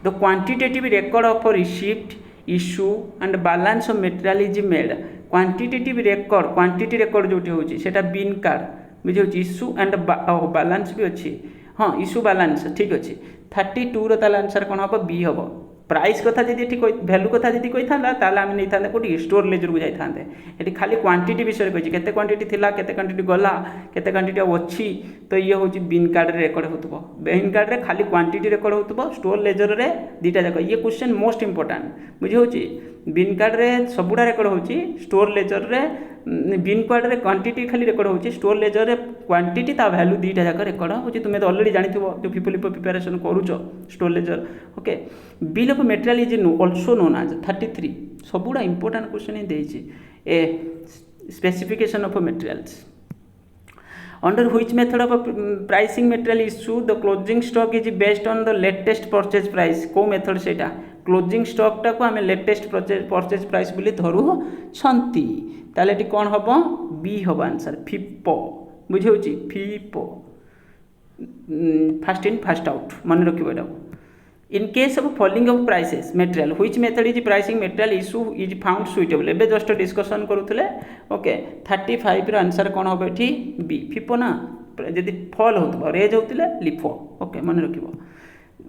the quantitative record of receipt issue and balance of material is made quantitative record quantity record जोटी होची सेटा बिन कार्ड बुझौची इश्यू एंड बैलेंस भी अच्छी हाँ इश्यू बैलेंस ठीक अच्छे 32 रो ताला आंसर कोन हम बी हम प्राइस कथा जी भैल्यू कथा जी कही था आम नहीं था कौटी स्टोर लेजर को जाते ये खाली क्वांटिटी विषय कही केते क्वांटिटी थिला केते क्वांटिटी गला केते क्वांटिटी अच्छी तो ये हूँ बिन कार्ड रे रेकर्ड हो बिन कार्ड रे खाली क्वांटिटी रेकर्ड हो स्टोर लेजर रे दीटा जाक ये क्वेश्चन मोस्ट इंपोर्टाट बुझे होची बिन कार्ड रे सबुड़ा रेकर्ड होची स्टोर लेजर रे बिन कार्ड रे क्वांटिटी खाली रेकर्ड होची स्टोर लेजर रे क्वांटिटी ता वैल्यू दीटा जाक रेकर्ड होची तुम तो ऑलरेडी जानिथिबो जो पीपल प्रिपरेशन करूचो store ledger okay bill of material is also known as 33 सबुड़ा इंपोर्टेंट क्वेश्चन ही देछि a specification of materials under which method of pricing material issue the closing stock is based on the latest purchase price को method सेटा closing stock टाको आम latest purchase price बोली धरू छंती ताले एटी कोन हबो बी हबो आंसर फिपो बुझे होची फिपो फर्स्ट इन फर्स्ट आउट मन रखिबो एटा इन case of falling of prices material which method is pricing material issue is found suitable एबे जस्ट डिस्कशन करूथले ओके 35 रो आंसर कोन हबो एठी बी फिपो ना जदि फॉल होतबो रेज होतले लिफो ओके मन रखिबो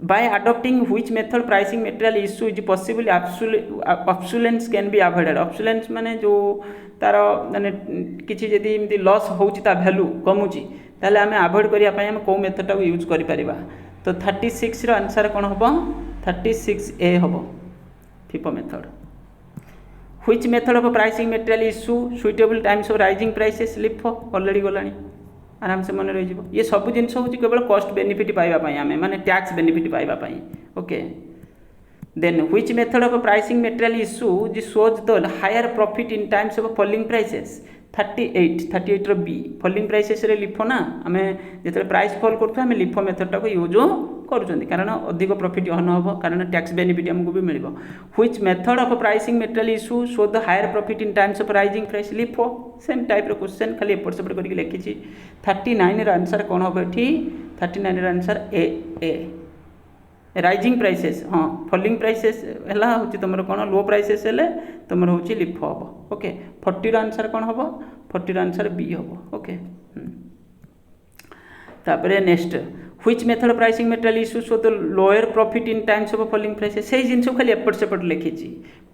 by adopting which method pricing material issue is possible obsolescence can be avoided obsolescence माने जो तार माने किछि जदि एमती लॉस होउची ता वैल्यू कमुची ताले हमें अवॉइड करिया पय हम को मेथड टाको यूज करि परिबा तो 36 रो आंसर कोन हबो 36A हबो फिपो method which method of pricing material issue suitable times of rising prices LIFO already गलानी आराम से मन रही ये सब जिन हूँ केवल कॉस्ट बेनिफिट पाइबापी आम माने टैक्स बेनिफिट पाइबापी okay then which method of pricing material issue जी shows the higher profit in times of falling prices 38 रो बी फॉलिंग प्राइसेस रे लिफो ना आम जो प्राइस फॉल करथु आम लिफो मेथड टाको यूज करूँ कारण अधिक प्रॉफिट हन हम कारण टैक्स बेनिफिट आमको भी मिल which method of pricing material issue show the higher profit in times of rising price LIFO same type रो क्वेश्चन खाली एपट सेपट करके लिखी 39 रो आंसर कौन हम ये 39 रो आंसर ए राइजिंग प्राइसेस हाँ फॉलिंग प्राइसेस है हूँ तुम कौन लो प्राइसेस हेल्ले तुम हूँ लिफो हम ओके 40 रो आंसर कौन हम 40 रो आंसर बी हम ओके तापर next which method of pricing material issue show the lower profit in times of falling prices से जिन खाली एपट सेपट लिखी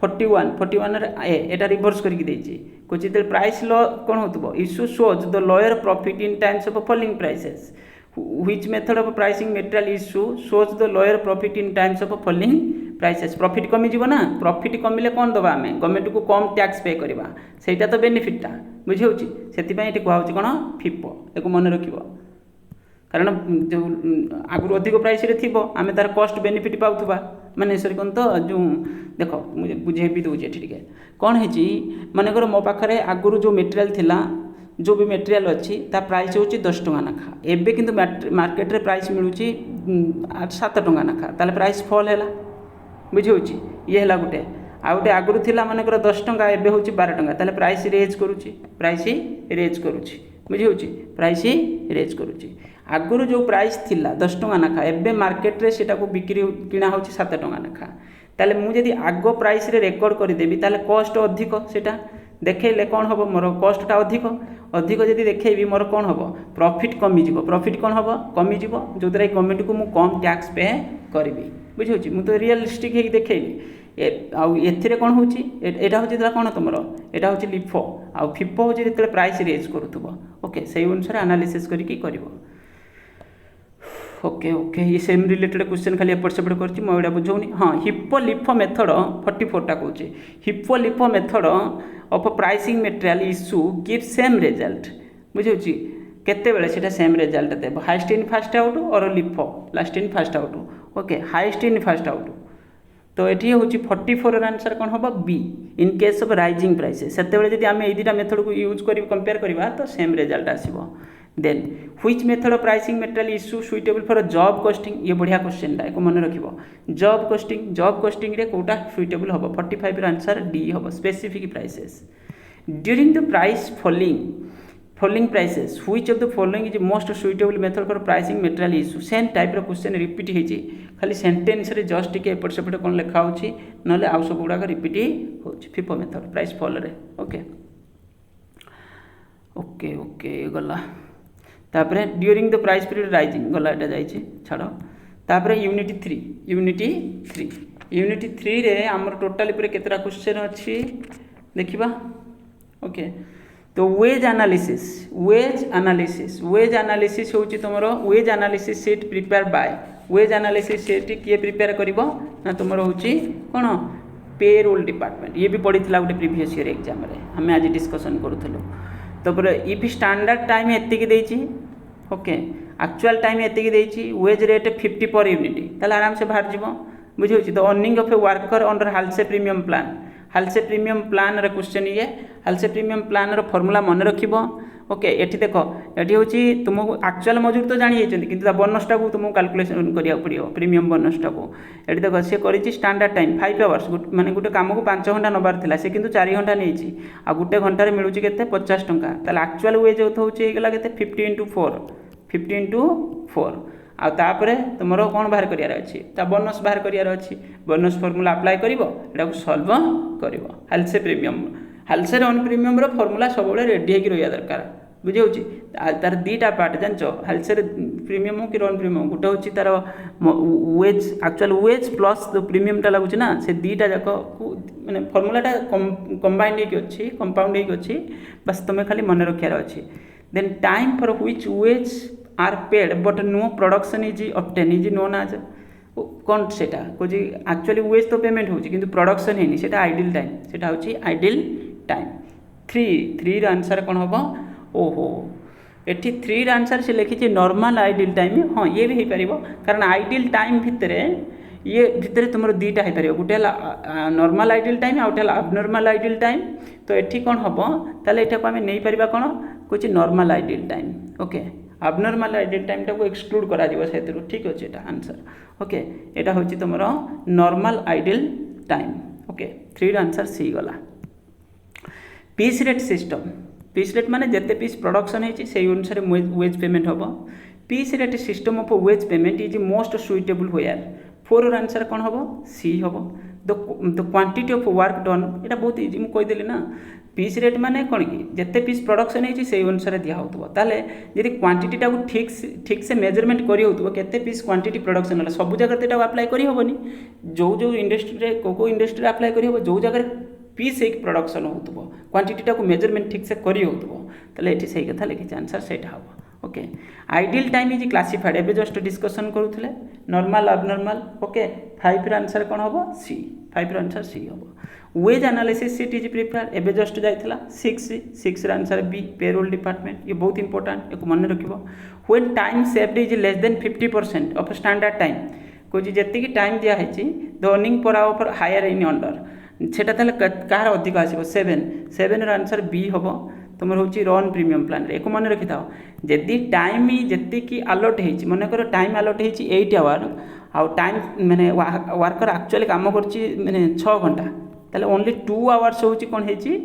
41 एटा रिवर्स करके देछि कुछ प्राइस लो कौन होतबो issue shows the lower profit in times of falling prices which method of pricing material issue shows the lower profit in times of falling prices profit कमी जीव ना प्रॉफिट कमिले कौन दबा आम गवर्नमेंट को कम टैक्स पे करवा सेटा तो बेनिफिटा बुझे होची सेति पई एटी कहौ छी कोन फिपो एको मन रखिबो कारण जो आगु अधिक प्राइस रे थिबो आमे तार कॉस्ट बेनिफिट पाउथबा माने सरी कोन तो जो देखो मुझे बुझे भी दउजे ठीक है कोन है जी माने कर मो पाखरे आगु जो मटेरियल थिला जो भी मटेरियल अच्छी ता प्राइस होची 10 टंका नाखा एबे किंतु मार्केट रे प्राइस मिलुची 7 टंका नाखा ताले प्राइस फॉल हैला बुझे होची ये हैला गुटे आ गुटे आगु थिला माने कर 10 टंका एबे होची 12 टंका ताले प्राइस रेज करूची प्राइस रेज करूची बुझे होची प्राइस रेज करूची आगुरी जो प्राइस थिला 10 टंका नाखा एबे मार्केट रे सेटा को बिक्री किना होची 7 टंका नाखा ताले मु जदी आगो प्राइस रे रेकॉर्ड करि देबी ताले कॉस्ट अधिक सेटा देखेले कौन हम मोर कॉस्टा अधिक अधिक जदि देखेबी मोर कौन हम प्रॉफिट कमी जीवो प्रॉफिट कौन हम कमी जीवो जो द्वारा गवर्नमेंट को मु कम टैक्स पे करी बुझे मु तो रियलिस्टिक है देखेली एथिरे कौन होची एटा होची कौन तुमर एटा होची लिफो आ फिफो होची जते प्राइस रेज करूथबो ओके सेही अनुसार एनालिसिस करिकी करिवो ओके ओके ये सेम रिलेटेड क्वेश्चन खाली एपट सेपट करछि मो एडा बुझौनी हाँ हिप्पो लिफो मेथड 44 टा कहूँ hippo LIFO method of pricing material issue give same result बुझे केते बेले सेटा सेम रिजल्ट देबो हाईएस्ट इन फर्स्ट आउट और LIFO last in first out okay highest in first out तो ये हूँ 44 आंसर कौन हम be in case of rising prices से जब आम ये दुटा मेथड को यूज कर कंपेयर करवा तो सेम रिजल्ट आसो then which method of pricing material issue suitable for job costing ये बढ़िया क्वेश्चन टा मन रखिबो जॉब कॉस्टिंग रे कोटा सुइटेबल हम 45 रो आंसर डी हम specific prices during the price falling prices which of the following is most suitable method for pricing material issue same type रो question repeat होची खाली सेंटेंस रे जस्ट टिके एपट सेपट कोन लिखा होची नले आउ सब गुडा रिपीट होची फिफो मेथड प्राइस फॉल रे ओके ओके ओके गला तापरे during the price period rising गला एटा जाइए छाड़ तापरे यूनिटी 3 यूनिट 3 रे आमर टोटाली पूरे केतरा क्वेश्चन अच्छी देखिबा ओके तो वेज एनालिसिस होची तुमरो wage analysis sheet prepare by wage analysis sheet किए प्रिपेयर करिवो ना तुमरो होची कोन पेरोल डिपार्टमेंट ये भी पढ़ीला गोटे प्रीवियस ईयर एग्जाम रे हमें आज डिस्कशन करूथलो तो पर इफ स्टैंडर्ड टाइम एति की देची ओके एक्चुअल टाइम एति की देची वेज रेट 50 पर यूनिट ताले आराम से बाहर जीवो बुझे the earning of a worker under Halsey premium plan Halsey premium plan रे क्वेश्चन ये हालसे प्रीमियम प्लान रो फार्मूला मन रखिबो ओके एठी देखो एठी होची तुमको एक्चुअल मजूर तो जानि जाइछन्ती किंतु बोनसटा को तुमको कैलकुलेशन करिया पड़ियो प्रीमियम बोनसटा को एठी देखो से करिछि स्टैंडर्ड टाइम 5 आवर्स माने गुटे काम को 5 घंटा नबार थिला से किंतु 4 घंटा नेछि आ गुटे घंटा रे मिलुछि केते 50 टंका ताले एक्चुअल वेज होछि हेगला केते 50 into 4 आ तापरे तुमरो कोन बाहर करियार अछि ता बोनस बाहर करियार अछि बोनस फार्मूला अप्लाई करिवो एटा को सॉल्व करिवो Halsey premium Halsey Rowan premium रो फार्मूला सब बेले रेडी हेकि रहिया दरकार बुझे होछि तार दीटा पार्ट जानचो हालसे प्रीमियम कि रन प्रीमियम गुटे होछि तार wage actual wage plus the premium टा लागुछि ना से दीटा जाको माने फार्मूला टा कंबाइंड हेकि अछि कंपाउंड हेकि अछि बस तुमे खाली मन रखियार अछि then time for which wage are paid but no production is obtain is known as कौन सेटा कोजी एक्चुअली वेज तो पेमेंट होची किंतु प्रोडक्शन हेनी सेटा आइडल टाइम सेटा होची आइडल टाइम 3 र आंसर कोन होबो ओहो एठी 3 र आंसर से लिखिछि नॉर्मल आइडल टाइम हां ये भी हे परिबो कारण आइडल टाइम भितरे ये भितरे तुमर दीटा हे परिबो गुटे नॉर्मल आइडल टाइम आ गुटे अबनॉर्मल आइडल टाइम तो एठी कोन होबो ताले एटा को हमें नै परिबा कोन कोछि normal idle time okay abnormal idle time टा को एक्सक्लूड करा दिबो सेतरु ठीक अछि एटा आंसर ओके एटा होछि तुमरो नॉर्मल आइडल टाइम ओके 3 र आंसर सी गला piece rate system piece rate माने जते पीस प्रोडक्शन हेछि सेही अनुसार वेज पेमेंट होबो piece rate system of wage payment is most suitable where 4 र आंसर कोन होबो सी होबो the quantity of work done एटा बहुत इजी मु कहि देली ना पीस रेट माने कोन कि जते पीस प्रोडक्शन हेछि सेही अनुसार दिया होतबो ताले यदि क्वांटिटी टा को ठीक से मेजरमेंट करी होतबो केते पीस क्वांटिटी प्रोडक्शन होला सब जगह तेटा अप्लाई करी होबनी जो इंडस्ट्री रे को इंडस्ट्री अप्लाई करी होबो जो जगह पीस एक प्रोडक्शन होतबो क्वांटिटी टा को मेजरमेंट ठीक से करी होतबो ताले एठी सही कथा लिखि आंसर सेटा होबो okay idle time is classified एबे जस्ट डिस्कशन करूथले नॉर्मल अबनॉर्मल ओके 5 र आंसर कोन होबो सी 5 र आंसर सी होबो wage analysis sheet is prepare एबे जस्ट जाइथिला 6 र आंसर बी पेरोल डिपार्टमेंट ये बहुत इंपोर्टेंट एको मन रखिबो when time saved is less than 50% of standard time कोजी जति की टाइम दिया हेछि the earning per hour for higher in under सेटा तले कार अधिक आसीबो 7 र आंसर बी होबो तुमर होची रन प्रीमियम प्लान रे एको मन रखिथाओ जदी टाइम जति की अलॉट हेछि मन करो टाइम अलॉट हेछि 8 आवर आ टाइम माने वर्कर एक्चुअली काम करछि माने 6 घंटा ताले ओनली 2 आवर्स होची कोन हेची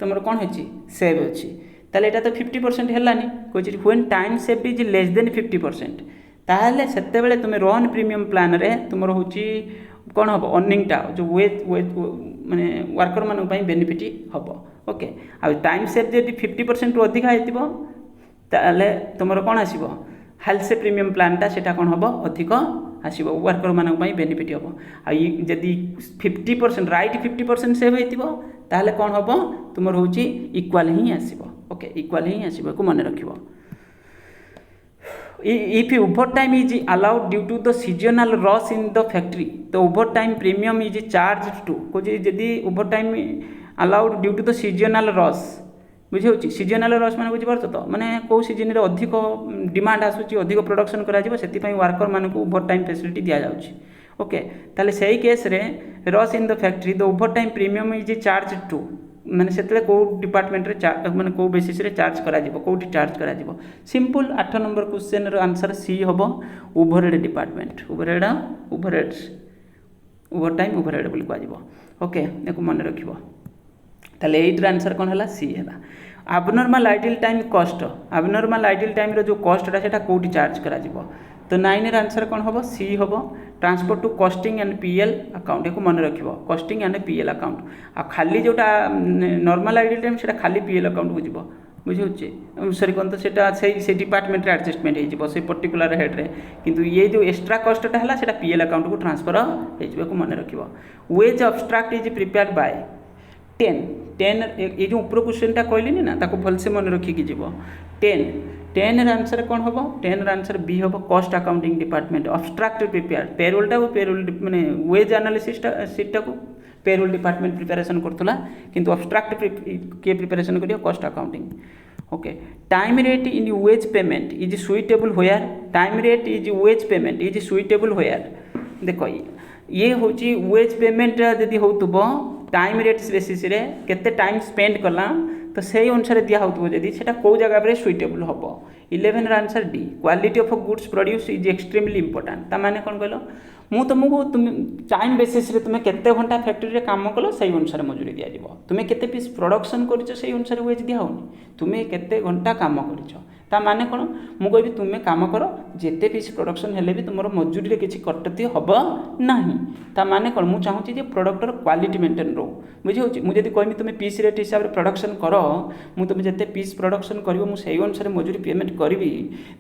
तुमर कोन हेची सेव होची ताले एटा तो 50% हेलानी कोची when time save is less than 50% ताले सेते बेले तुमे रन प्रीमियम प्लान रे तुमर होची कोन हबो अर्निंग टा जो वेज माने वर्कर मान पई बेनिफिट हबो ओके आ टाइम सेव जदी 50% रु अधिक आइतिबो ताले तुमर कोन आसीबो हालसे प्रीमियम प्लान टा सेटा कोन हबो अधिक आसीबो वर्कर मान पई बेनिफिट हबो आ जदी 50% राइट 50% सेव हेतिबो ताले कोन हबो तुमर होची इक्वल ही आसीबो ओके इक्वल ही आसीबो को मन रखिबो if overtime is allowed due to the seasonal loss in the factory the overtime premium is charged to कोजी जदी overtime allowed due to the seasonal loss बुझे होची सीजनल लॉस माने बुझी परछ तो माने को सीजन रे अधिक डिमांड आसुची अधिक प्रोडक्शन करा जिवो सेति पई वर्कर माने को ओवर टाइम फैसिलिटी दिया जाउची ओके ताले सही केस रे loss in the factory the over time premium is charge to माने सेतले को डिपार्टमेंट रे माने को बेसिस रे चार्ज करा जिवो कोठी चार्ज करा जिवो सिंपल 8 नंबर क्वेश्चन रो आंसर सी होबो overhead department overheads over time overhead बोली को जिवो ओके एको मन रखिबो ताले 8 रो आंसर कोन हला सी हला abnormal idle time cost abnormal idle time रो जो कॉस्ट टा सेटा कोठी चार्ज करा जिवो तो 9 र आंसर कोन होबो सी होबो transport to costing and PL account एको मन रखिबो कॉस्टिंग एंड पीएल अकाउंट आ खाली जोटा नॉर्मल आइडल टाइम सेटा खाली पीएल अकाउंट को जिवो बुझे सॉरी कौन तो सेटा से डिपार्टमेंट एडजस्टमेंट हो से पर्टिकुलर हेड्रे किंतु ये जो एक्स्ट्रा कस्टटा है सेटा पीएल अकाउंट को ट्रांसफर हो मन रख veg abstract is prepared by 10 ये जो ऊपर क्वेश्चनटा कहली ना ताको भलसे मन रखिकी जीव 10 आंसर कौन हम 10 आंसर बी हम cost accounting department abstract prepare पेरोलटा पेरोल माने वेज एनालिसिसटा सीटा को पेरोल डिपार्टमेंट प्रिपेरेसन करथला किंतु अब्स्ट्राक्ट के प्रिपेरेसन करियो cost accounting okay time rate in wage payment is suitable where time rate is wage payment is suitable where देखो ये होची वेज पेमेंट यदि होतबो टाइम रेट बेसिस रे केते टाइम स्पेंड कला तो से अनुसार दिया होतबो जदि सेटा को जगह रे सुइटेबल हबो 11 answer D quality of goods produce is extremely important ता माने कोन कहलो मु तुमको तुम टाइम बेसिस रे तुम केते घंटा फैक्ट्री रे काम कलो से अनुसार मजूरी दिया जीवो तुम केते पीस प्रोडक्शन करिछो से अनुसार वेज दिया होनी तुम केते घंटा काम करिछो ता माने कोन मु कहबी तुम काम करो जेते पीस प्रोडक्शन हेले भी तुमरो मजूरी रे किछि कटती हबो नाही ता माने कोन मु चाहूची जे प्रोडक्टर क्वालिटी मेंटेन रो बुझी होची मु जदी कहबी तुम पीस रेट हिसाब रे प्रोडक्शन करो मु तुम जेते पीस प्रोडक्शन करिवो मु सेही अनुसार मजूरी पेमेंट करबी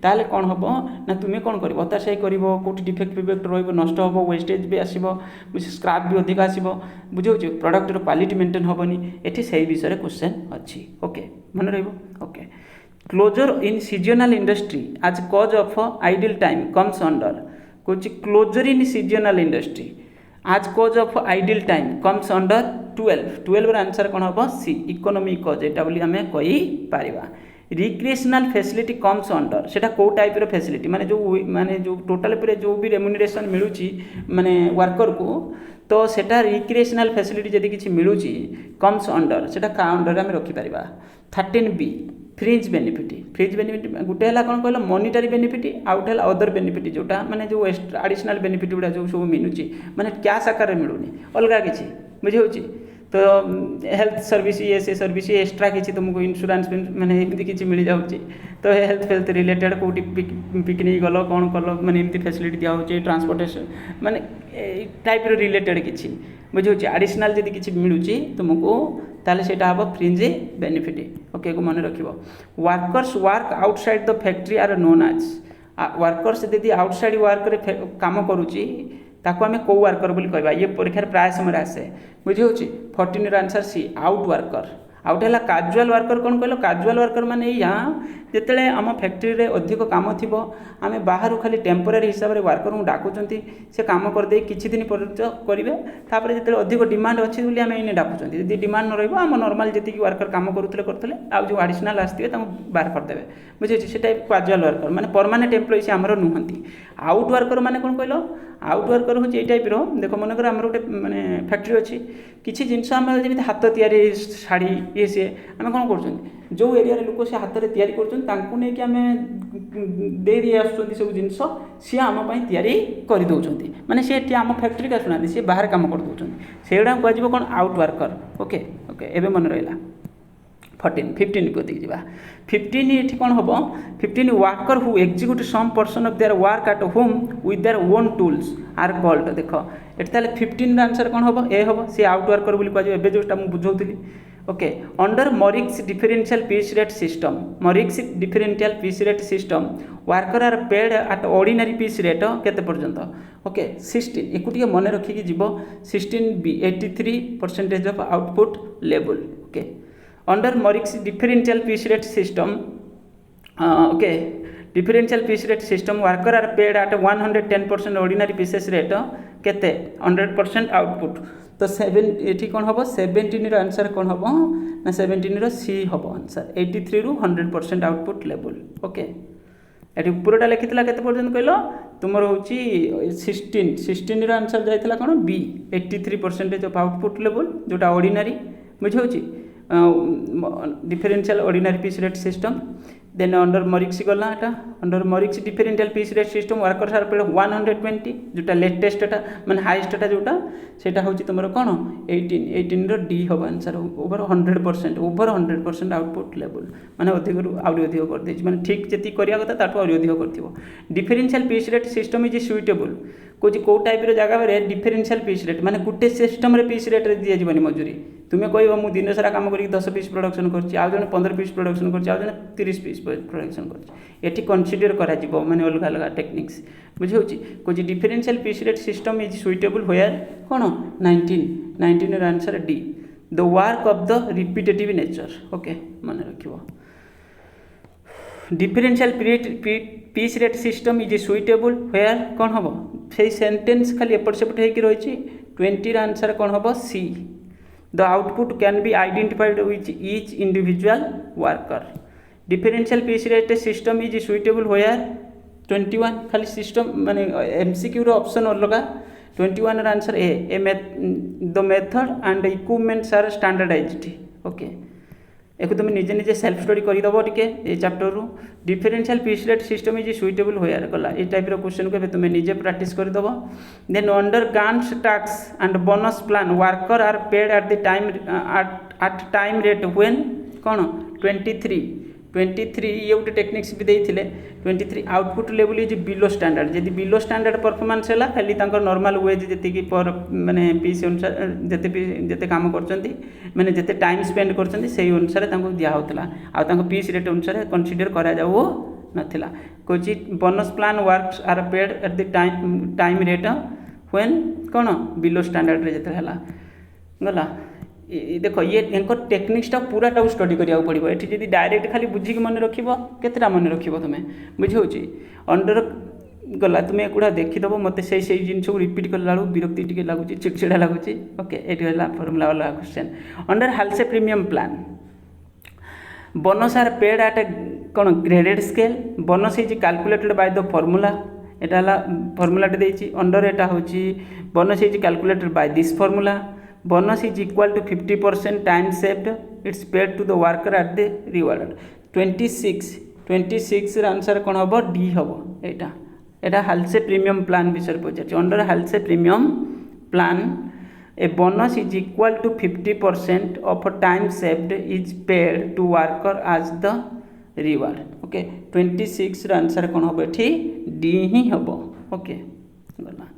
ताले कोन हबो ना तुमे कोन करिवो ता सेही करिवो कोठी डिफेक्ट डिफेक्ट रहइबो नष्ट हबो वेस्टेज भी आसीबो स्क्रैप भी अधिक आसीबो बुझी होची प्रोडक्टर क्वालिटी मेंटेन हबोनी एठी सेही विषय रे क्वेश्चन अछि ओके मन रहइबो okay closure in seasonal industry as cause of idle time comes under कुछ closure in seasonal industry as cause of idle time comes under 12 answer कौन हम सी इकोनॉमिक कॉज एटा बोली हमें कही पारिबा रिक्रिएशनल फैसिलिटी कम्स अंडर सेटा को टाइप रो फैसिलिटी माने जो टोटल पर जो भी रेम्युनरेशन मिलुची माने वर्कर को तो सेटा रिक्रिएशनल फैसिलिटी जदि किछि मिलुची कम्स अंडर सेटा का अंडर हम रखि पारिबा 13B फ्रिज बेनिफिट गोटे है कौन कहल मॉनिटरी बेनिफिट आउ गोटे अदर बेनिफिट जोटा माने जो एडिशनल बेनिफिट गुड़ा जो सब मिलूँ माने कैश आकार मिलूनी अलग किसी बुझे तो हेल्थ सर्विस ये से सर्विस एक्स्ट्रा किसी तुमको इंश्योरेंस माने एमती किसी मिल जाऊँगी तो हेल्थ रिलेटेड कौटी पिकनिक गल कौन कल माने एमती फैसिलिटी दिया होचे ट्रांसपोर्टेशन माने टाइप रिलेटेड किसी बुझे एडिशनल जब किसी मिलूँ तुमको ताले सेटा हम फ्रिंज बेनिफिट ओके को मन रखिबो workers work outside the factory are known as workers यदि आउटसाइड वर्क रे काम करूची ताको आमे को वर्कर बोली कहबा ये परीक्षा प्राय समय आसे बुझे होची 14 answer C out worker out है काजुआल वर्कर कौन कहल काजुआल वर्कर माने यहाँ जिते आम फैक्ट्री रे अधिक काम थी आम बाहर खाली टेम्पोरारी हिसाब से वर्कर को डाकुंट से काम करदे किछि दिन करेंगे तापर जो अधिक डिमांड अच्छी बोली आम इन डाकुं यदि डिमांड न रहा नॉर्मल जी वर्कर काम करुले आउ जो एडिशनल आसते बाहर करदे बुझे से टाइप काजुआल वर्कर माने परमानेंट एम्प्लॉई आमर नुहति आउट वर्कर माने कौन कहल आउट वर्कर हूँ ये टाइप रो देख मनकर आम गोटे माने फैक्ट्री अच्छी किसी जिनस आम जमी हाथ तैयारी शाढ़ी ये सी आम कौन कर जो एरिया लोक से हाथ में तैयारी कर आसुँच सब जिनस सी आमपाई तैयारी करदे माने सी आम फैक्ट्री का शुणा सी बाहर कम करदे से गुड़ा कह कौन आउट वर्कर ओके ओके एवं मन रहा 15 प्रति जावा 15 ये कौन हम 15 worker who execute some person of their work at home with their own tools are called देख ये 15 आंसर कौन हम ए हम सी आउट वर्कर बोली कह एबे जोटा मु बुझौतली okay under Merrick's differential piece rate system Merrick's differential piece rate system worker are paid at ordinary piece rate केते पर्यंत ओके 16 एक मन रखिकी जीव 16B 83% of output level okay under Merrick's differential piece rate system okay differential piece rate system worker are paid at 110% ordinary pieces rate केते 100% output तो 7 ये कौन हम 17 आंसर कौन हम ना 17 सी हम आंसर 83 रु 100% आउटपुट लेवल ओके ये ऊपरटा लिखी के कहल तुम हूँ 16 आंसर जाता कौन बी 83% ऑफ आउटपुट लेवल जोटा ऑर्डिनरी बुझे differential ordinary piece rate system then under Merrick's गला under Merrick's differential piece rate system worker सार पे 120 जोटा लेटेस्ट माने हाईएस्ट जोटा सेटा हूँ तुम कौन 18 डी हम आंसर ओवर 100% आउटपुट लेवल माने अधिक आउरी अधिक कर माने ठीक जी करा कथा ताठू आउरी अधिक कर differential piece rate system is suitable कौन कौ टाइप जगह डिफरेन्शियल पीस रेट माने गोटे सिस्टम पीस रेट दि जावनी मजूरी तुम्हें कह मुझे दिन सारा कम कर 10 पीस प्रोडक्शन कर 15 पीस प्रोडक्शन कर 30 पीस प्रोडक्शन कर कनसीडर करा माने अलग अलग टेक्निक्स बुझे कौन differential piece rate system is suitable where कौन 19 answer D the work of the repetitive nature okay मन रखियो differential piece rate system is suitable where कौन हम से सेंटेंस खाली एपट सेपट होकर रही 20 आंसर कौन हम C the output can be identified with each individual worker differential piece rate system is suitable where 21 खाली सिस्टम माने एमसीक्यू ऑप्शन अलग 21 answer A the method and equipments are standardised okay एक तुम निजे निजे सेल्फ स्टडी करदेव टे ये chapter रू differential piece rate system is suitable where गला ये टाइप क्वेश्चन को तुम निजे प्रैक्टिस करदेव देन अंडर गांट्स टैक्स and bonus plan worker are paid at the time at time rate when कौन 23 ये गोटे टेक्निक्स भी देते 23 output level is below standard जदि बिलो स्टैंडर्ड परफॉर्मेंस है खाली नॉर्मल वेज जी पर माने पीस अनुसार जिते काम कर मैंने जिते टाइम स्पेंड कर अनुसार दिहला आ पीस रेट अनुसार कनसीडर करा जाऊ नथिला कोच bonus plan works are paid at the time rate when कौन बिलो स्टैंडर्ड रे जिते गला देख ये टेक्निक्सटा पूराटा स्टडी करा पड़ो ये जी डायरेक्ट खाली बुझिक मन रख केतटा मन रख तुम्हें बुझे अंडर गला तुम्हें एगुड़ा देखीदेव मत से जिन रिपीट कला विरक्ति टी लगुच चिड़चिड़ा लगुच ओके ये फर्मुला वाला question under Halsey premium plan bonus are paid at कौन graded scale bonus is calculated by the formula यहाँ फर्मुलाटे देती अंडर यहाँ हूँ bonus is calculated by this formula bonus is equal to 50% time saved it's paid to the worker at the reward 26 answer कौन हम D हम यहाँ Halsey premium plan विषय पचार under Halsey premium plan a bonus is equal to 50% of time saved is paid to worker as the reward okay 26 answer कौन हम ये D ही हम ओके गला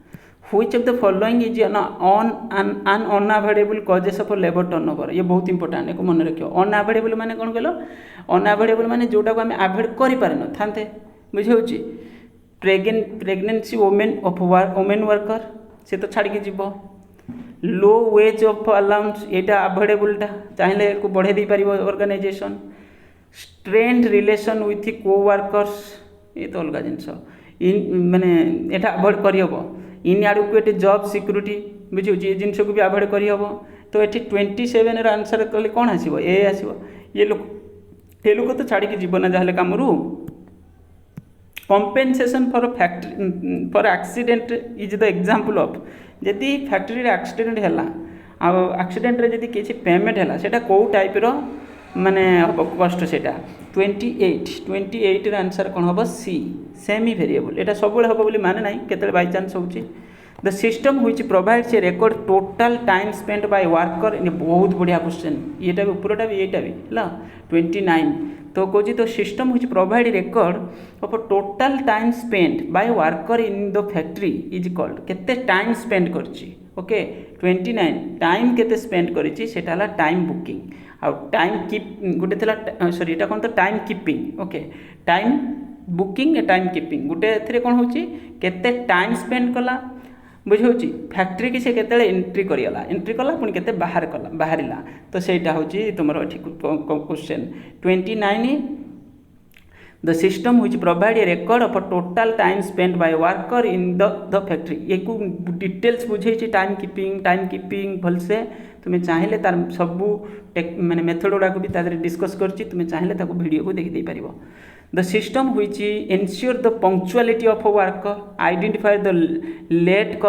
Which of the following is an unavoidable causes of labor turnover ये बहुत important एक मन रखियो अनअवॉइडेबल माने कौन कहलो अनअवॉइडेबल माने जोटा को आम अवॉइड करि पारे न थांते बुझे होची प्रेगनेंसी वोमेन वर्कर से तो छाड़ के जीव लो वेज ऑफ अलाउंस एटा अवॉइडेबलटा चाहे को बढ़े दे पारिबो ऑर्गेनाइजेशन स्ट्रेन्ड रिलेशन विथ को वर्कर्स ये तो अलग जिनस माने एटा अवॉइड करहब इनएडिक्वेट जॉब सिक्योरिटी बुझे ये जिनस को भी अवॉइड करहब तो ये 27 आंसर कले कौन आसो ए आसो ये लोग तो छाड़ी जीव ना जहाँ कम compensation for accident is the example of जदि फैक्ट्री एक्सीडेंट है एक्सीडेंट रे जदि किसी पेमेंट है सेटा कौ टाइप रो माने कष्ट से 28 आंसर कौन हम सी सेमी वेरिएबल यहाँ सब हम बोली माने ना केतले बाय चांस होची the system which provides a record total time spent by worker in बहुत बढ़िया क्वेश्चन ये भी ऊपरटा भी यहाँ भी 29 तो कौन तो system which provide record of total time spent by worker in the factory is called केते टाइम स्पेंड करची ओके 29 टाइम केते स्पेंड करिछि सेटा हला टाइम बुकिंग आ टाइम कीप गोटे थला सॉरी एटा कोन तो time keeping okay time booking ए टाइम कीपिंग गोटे एथरे कोन होची केते टाइम स्पेंड कला बुझे होची फैक्ट्री की से केते एंट्री कला पुणी केते बाहरिला तो सेटा होची तुमरो ठीक question 29 the system which provide a record of total time spend by worker in the factory ये को डिटेल्स बुझे टाइम कीपिंग भलसे तुम्हें चाहिए तार सबू माने मेथड गुड़ा को भी तादरे डिस्कस करछि तुम्हें चाहिए ताको वीडियो को देखि दे पारिबो the system which ensure the punctuality of worker identify the late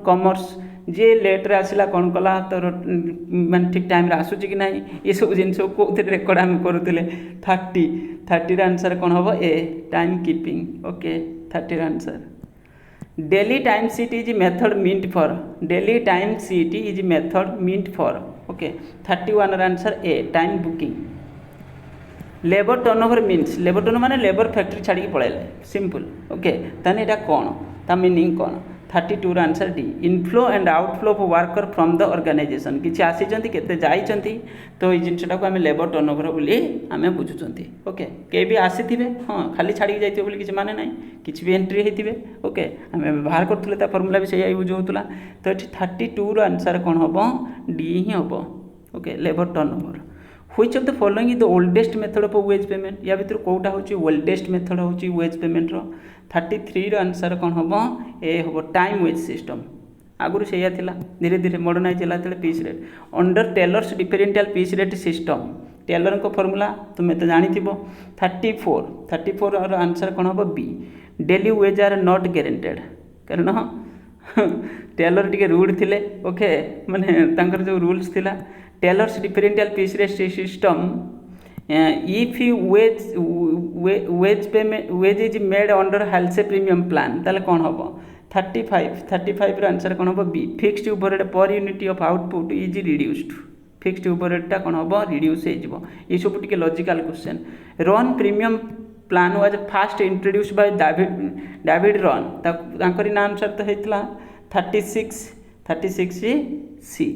comers जे लेट रे आसिला कौन कला तो माने ठीक टाइम रे आसुची कि नहीं ये सब जिनस को रेकॉर्ड आम करूले 30 आंसर कौन हम ए time keeping okay 30 answer daily time sheet is method meant for daily time sheet is method meant for okay 31 answer A time booking labour turnover means labour turnover माने लेबर फैक्ट्री छाड़ी पड़े simple okay ताने एटा कौन ता meaning कौन 32 answer D inflow and outflow of worker from the organisation किसी आसी केते जाइछंती तो ये जिनटा को आम लेबर टर्नओवर बोली आम बुझुंट ओके के भी आसी हाँ खाली छाड़ी जाइए बोली किसी माने ना किसी भी एंट्री होते ओके आम बाहर करूँ फर्मुला भी सही बुझाऊला तो ये 32 आंसर कौन हम डी ही हम okay labour turnover which of the following is the oldest method of wage payment या भर कौटा हूँ ओल्डेस्ट मेथड हूँ वेज पेमेंट रो 33 आंसर कौन हम ए हम टाइम वेज सिस्टम आगुरी से धीरे धीरे मॉडर्नाइज है piece rate under Taylor's differential piece rate system Taylor को फॉर्मूला तुम्हें तो जानी 34 आंसर कौन हम B daily wage are not guaranteed कारण टेलर टी रूड थे ओके माने जो रूल्स थिला Taylor's differential piece rate system if you wage payment wage is made under Halsey premium plan ताले कौन हम 35 आंसर कौन हम B fixed overhead per unit of output is reduced fixed ओवरहेडटा कौन हम रिड्यूस हो ये सब टी logical question Rowan premium plan was first introduce by David Rowan तांकरी ना अनुसार तो होता 36 सी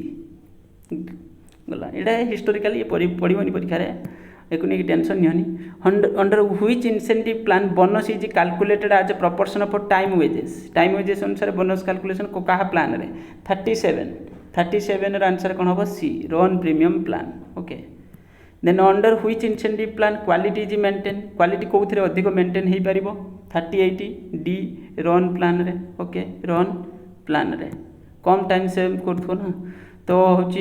गला एटा हिस्टोरिकल ये पढ़नी परीक्षा एक नहीं टेंशन नहीं under which incentive plan bonus is calculated as a proportion of time wages अनुसार बोनस कैलकुलेशन को कहा प्लान रे 37 आंसर कौन हम C Rowan premium plan okay then under which incentive plan quality is maintain quality कौन अधिक maintain हो पार 38 डी रन प्लान रे ओके रन प्लान रे कम टाइम सेव कर ना तो हूँ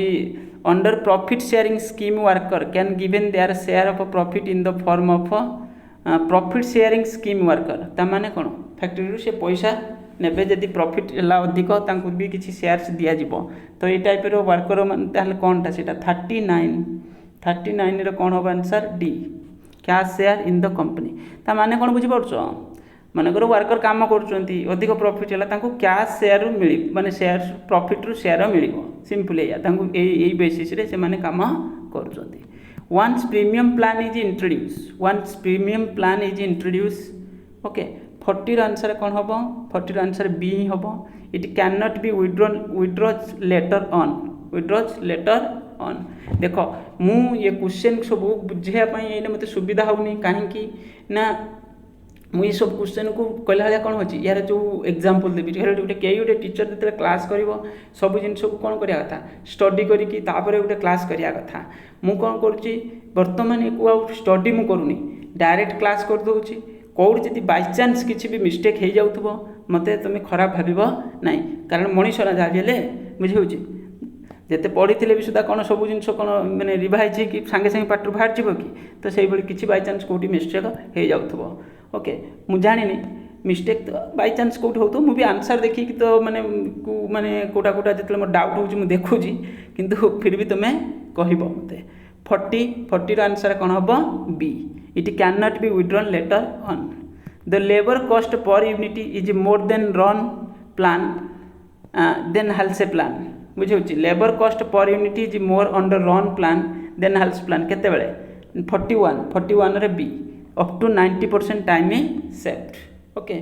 under profit sharing scheme worker can given their share of profit in the form of profit sharing scheme worker ताने कौन फैक्ट्री से पैसा नेबे जदि प्रॉफिट है अधिक तांको भी किसी शेयर्स दिया जिवो तो ये टाइप रो वर्कर मान कौन टा सेटा 39 रो कौन हम answer D cash share in the company ताने कौन बुझी पारछ मानकर वर्कर काम करिक प्रॉफिट है कैश शेयर मिल माने शेयर प्रॉफिट रु शेयर मिल सिंपल यही बेसिस रे से माने काम कर once premium plan is introduce okay 40 answer कौन हम 40 आंसर बी हम it can not be withdraws later on देख मु ये क्वेश्चन सब बुझाई मत सुविधा होनी कहीं ना मुझे सब क्वेश्चन को कहला भाया कौन होची यार जो एग्जांपल देवी गोटे कई गोटे टीचर जो क्लास कर सब जिनस को कौन करा कथा स्टडी करके गोटे क्लास करा कथा मु कौन करुच्ची बर्तमान को स्टडी मु करूनी डायरेक्ट क्लास कर दूची कौट जी बाई चान्स किसी भी मिस्टेक हो जाऊ मत तुम्हें खराब भाव ना कारण मनीष ना जहाँ भी बुझे जिते पढ़ी भी सुधा कौन सब जिन कौन मैंने रिवाइज कि सांगे सांगे पाठ बाहर जीव कि तो से किसी बाई चान्स कौटी मिस्टेक हो जाऊ ओके मु जानी मिस्टेक तो बाई चान्स कौट हो मुझे आंसर देखिए तो माने माने कोटा कोटा जो मोर डाउट हो देखुची किंतु फिर भी तुम्हें कह मत 40 आंसर कौन हम B it can not be withdrawn later on the labour cost per unit is more than Rowan plan then Halsey plan बुझे labour cost per unit is more under Rowan plan then Halsey plan केते बेले 41 रे B up to 90% time saved okay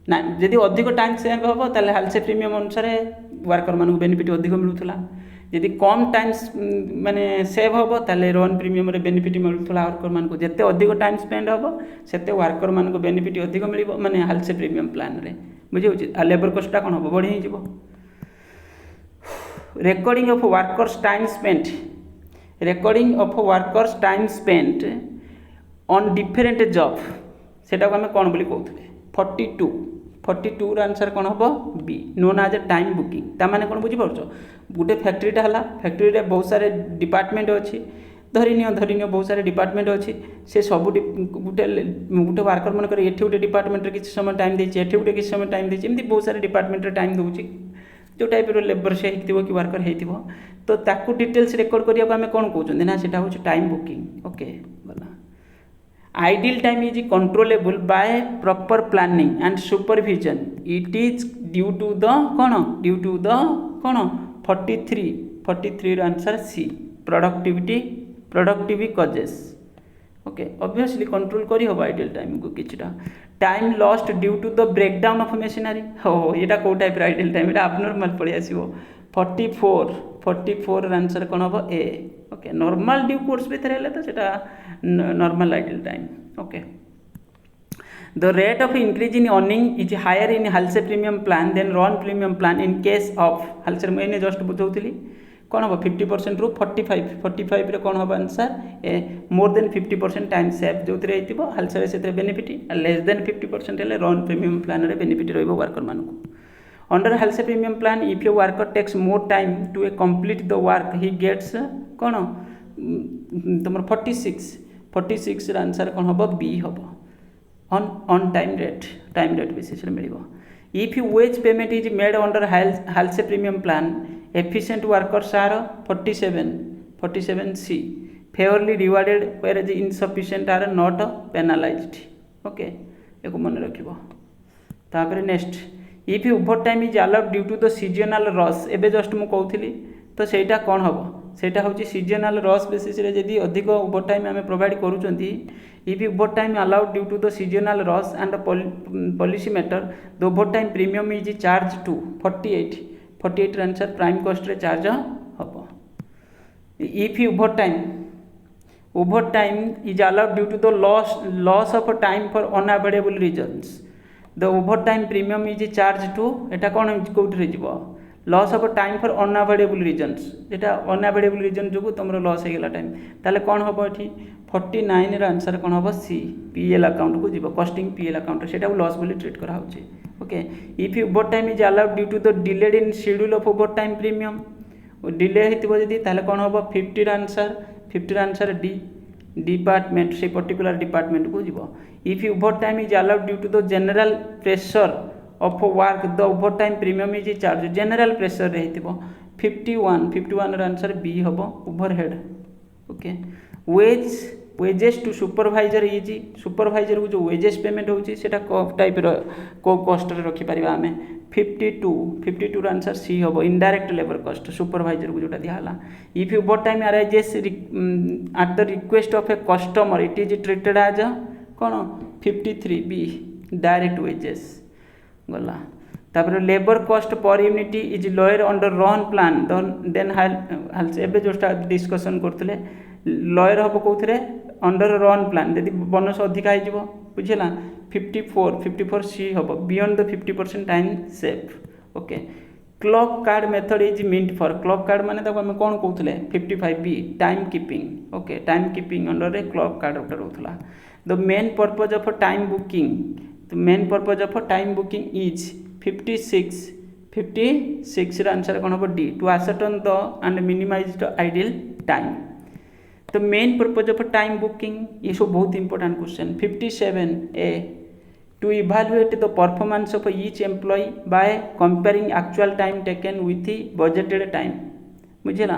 ना जदि अधिक time save हम ताले Halsey premium अनुसार वर्कर मान बेनिफिट अधिक मिलूला जदि कम टाइम माने सेव हम ताले रन प्रीमियम रे बेनिफिट मिलूला वर्कर मान जिते अधिक टाइम स्पेंड हम सेते वर्कर मान बेनिफिट अधिक मिल माने हालसे प्रीमियम प्लान रे बुझे आ लेबर कॉस्टा कौन हम बढ़ी हो recording of workers time spent on different job सेटा को आम कौन बोली कहते 42 आंसर कौन हम B known as a time booking ताने कौन बुझीपार गोटे फैक्ट्रीटा है फैक्ट्री रे बहुत सारे डिपार्टमेंट अच्छी धरिनिय बहुत सारे डिपार्टमेंट अच्छी से सब गोटे वर्कर मन कर गोटे डिपार्टमेंट किसी समय टाइम देती एठी गोटे किसी समय टाइम देती एमती बहुत सारे डिपार्टमेंट टाइम दूसरी जो टाइप लेबर से हो कि वर्कर हो तो ताकू डिटेल्स रेकर्ड करने को आम कौन कहते ना से हूँ टाइम बुकिंग ओके गला idle time is controllable by proper planning and supervision it is due to the कौन 43 answer C productivity causes okay obviously control करी हो आइडियल टाइम को किछटा time lost due to the breakdown of machinery हो एटा को type idle time एटा abnormal पड़े आसीबो 44 आंसर कौन हम A okay normal due course भितर हेले तो सेटा normal idle time okay the rate of increase in earning is higher in Halsey premium plan then Rowan premium plan in case of Halsey मैंने just बुझौली कौन हम 50% रु 45 रे कौन हम answer A more than 50% time save जो Halsey से benefit less than 50% हेले रन प्रीमियम प्लान रे बेनिफिट रहिबो वर्कर मानकु under Halsey premium plan if a worker takes more time to a complete the work he gets कौन तुम 46 answer कौन हम बी हम ऑन टाइम रेट बेसिस मिल if you wage payment is made under Halsey premium plan efficient workers are 47 C favourably rewarded where is insufficient are not penalised okay एक मन रखिबो तापर next if over time is allowed due to the seasonal rush एबे just मु कहूली तो सेटा कौन हम सेटा हूँ सीजनल रस बेसिस रे यदि अधिक ओवर टाइम आम प्रोवाइड करूँगी if over time allowed due to the seasonal rush and policy matter the over time premium is charge to 48 answer prime cost रे चार्ज हम if over time is allowed due to the loss of time for unavoidable reasons the over time premium is charge to एटा कौन कौटे जीव loss of time for unavoidable reasons एटा unavoidable reason जो तुम loss होगा time ताले कौन हम ये 49 आंसर कौन हम सी पीएल अकाउंट को जीव कस्टिंग पीएल अकाउंट से लॉस बोली ट्रीट करा okay if over time is allowed due to the delayed in schedule of over time premium delay होती जदि ताले कौन हम 50 आंसर डी डिपार्टमेंट से पर्टिकुलर डिपार्टमेंट को जीव if over time is allowed due to the general pressure of work the over time premium is charge general pressure रे 51 answer B हम overhead okay wages to supervisor is supervisor को जो wages payment होची सेटा type को cost रे रखि परिबा हमें 52 आंसर सी हम इनडायरेक्ट लेबर कॉस्ट सुपरवाइजर को जोटा दिहला if over time arises at the request of a customer it is treated as कौन 53 बी डायरेक्ट वेजेस गला तापर labour cost per unit is lower under Rowan plan then Halsey एबे जोटा discussion करथले lower हम कौन अंडर रन प्लान यदि bonus अधिका हो बुझेगा 54 सी हम beyond the 50% time save okay clock card method is meant for clock card माने आम कौन कहते 55 B time keeping okay time keeping under रे क्लॉक कार्ड गोटे रोला the main purpose of time booking the main purpose of time booking is 56 answer कौन हम D to ascertain the and minimise the idle time तो main purpose of time booking ये सब बहुत important question 57 A to evaluate the performance of each employ by comparing actual time taken with budgeted time बुझेगा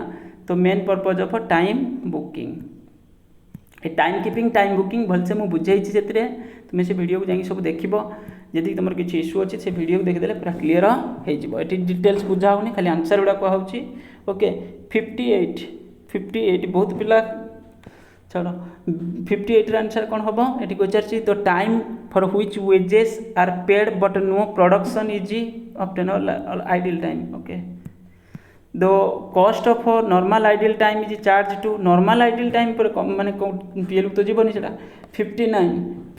तो main purpose of time booking time keeping time booking भलसे मुझे बुझाई से तुम्हें से वीडियो को जाकि सब देखो यदि तुम किसी इश्यू अच्छे से वीडियो को देखिदेले पूरा क्लीयर हो डिटेल्स बुझा होनी खाली आंसर गुड़ा कहूँ ओके 58 बहुत पिला चलो 58 आंसर कौन हम ये पचार the time for which wages are paid but no production is obtain idle time okay the cost of normal idle time is charge to normal idle time पर माने पीएल तो जीवनी से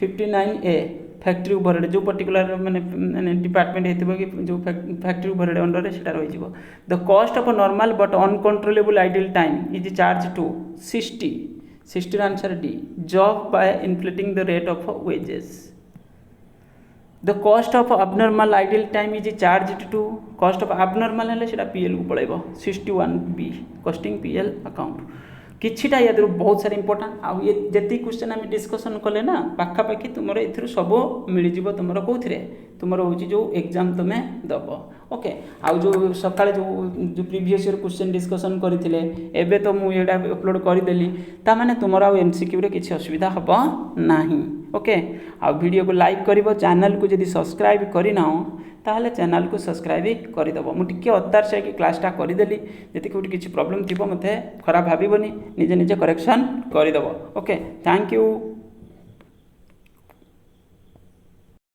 59 ए फैक्ट्री ओवरहेड जो particular माने department होती कि जो फैक्ट्री ओवरहेड अंडर से रही the cost of normal but uncontrollable idle time is charge to 60 answer D job bye inflating the rate of wages the cost of abnormal ideal time is charge to cost of abnormal है PL को पड़ेगा 61 B costing PL account किछिटा या बहुत सारे important आउ ये जति क्वेश्चन आम डिस्कसन कले ना पाखापाखि तुम ए सब मिलଯିव तुम कौन तुम हूँ जो एग्जाम तुम्हें दब ओके आउ जो सका जो प्रीवियस ईयर क्वेश्चन डिस्कसन करते एबे तो मुझे अपलोड करदेली ताने तुम आउ एमसीक्यू किसी असुविधा हम ना ओके आउ वीडियो को लाइक कर चैनल को जब सब्सक्राइब करना ताहले चैनल को सब्सक्राइब करदेव मुझे अतार से क्लासटा करदेली जब कौट किसी प्रॉब्लम थी मत खराब भावनी निजे निजे करेक्शन करदेव ओके थैंक यू।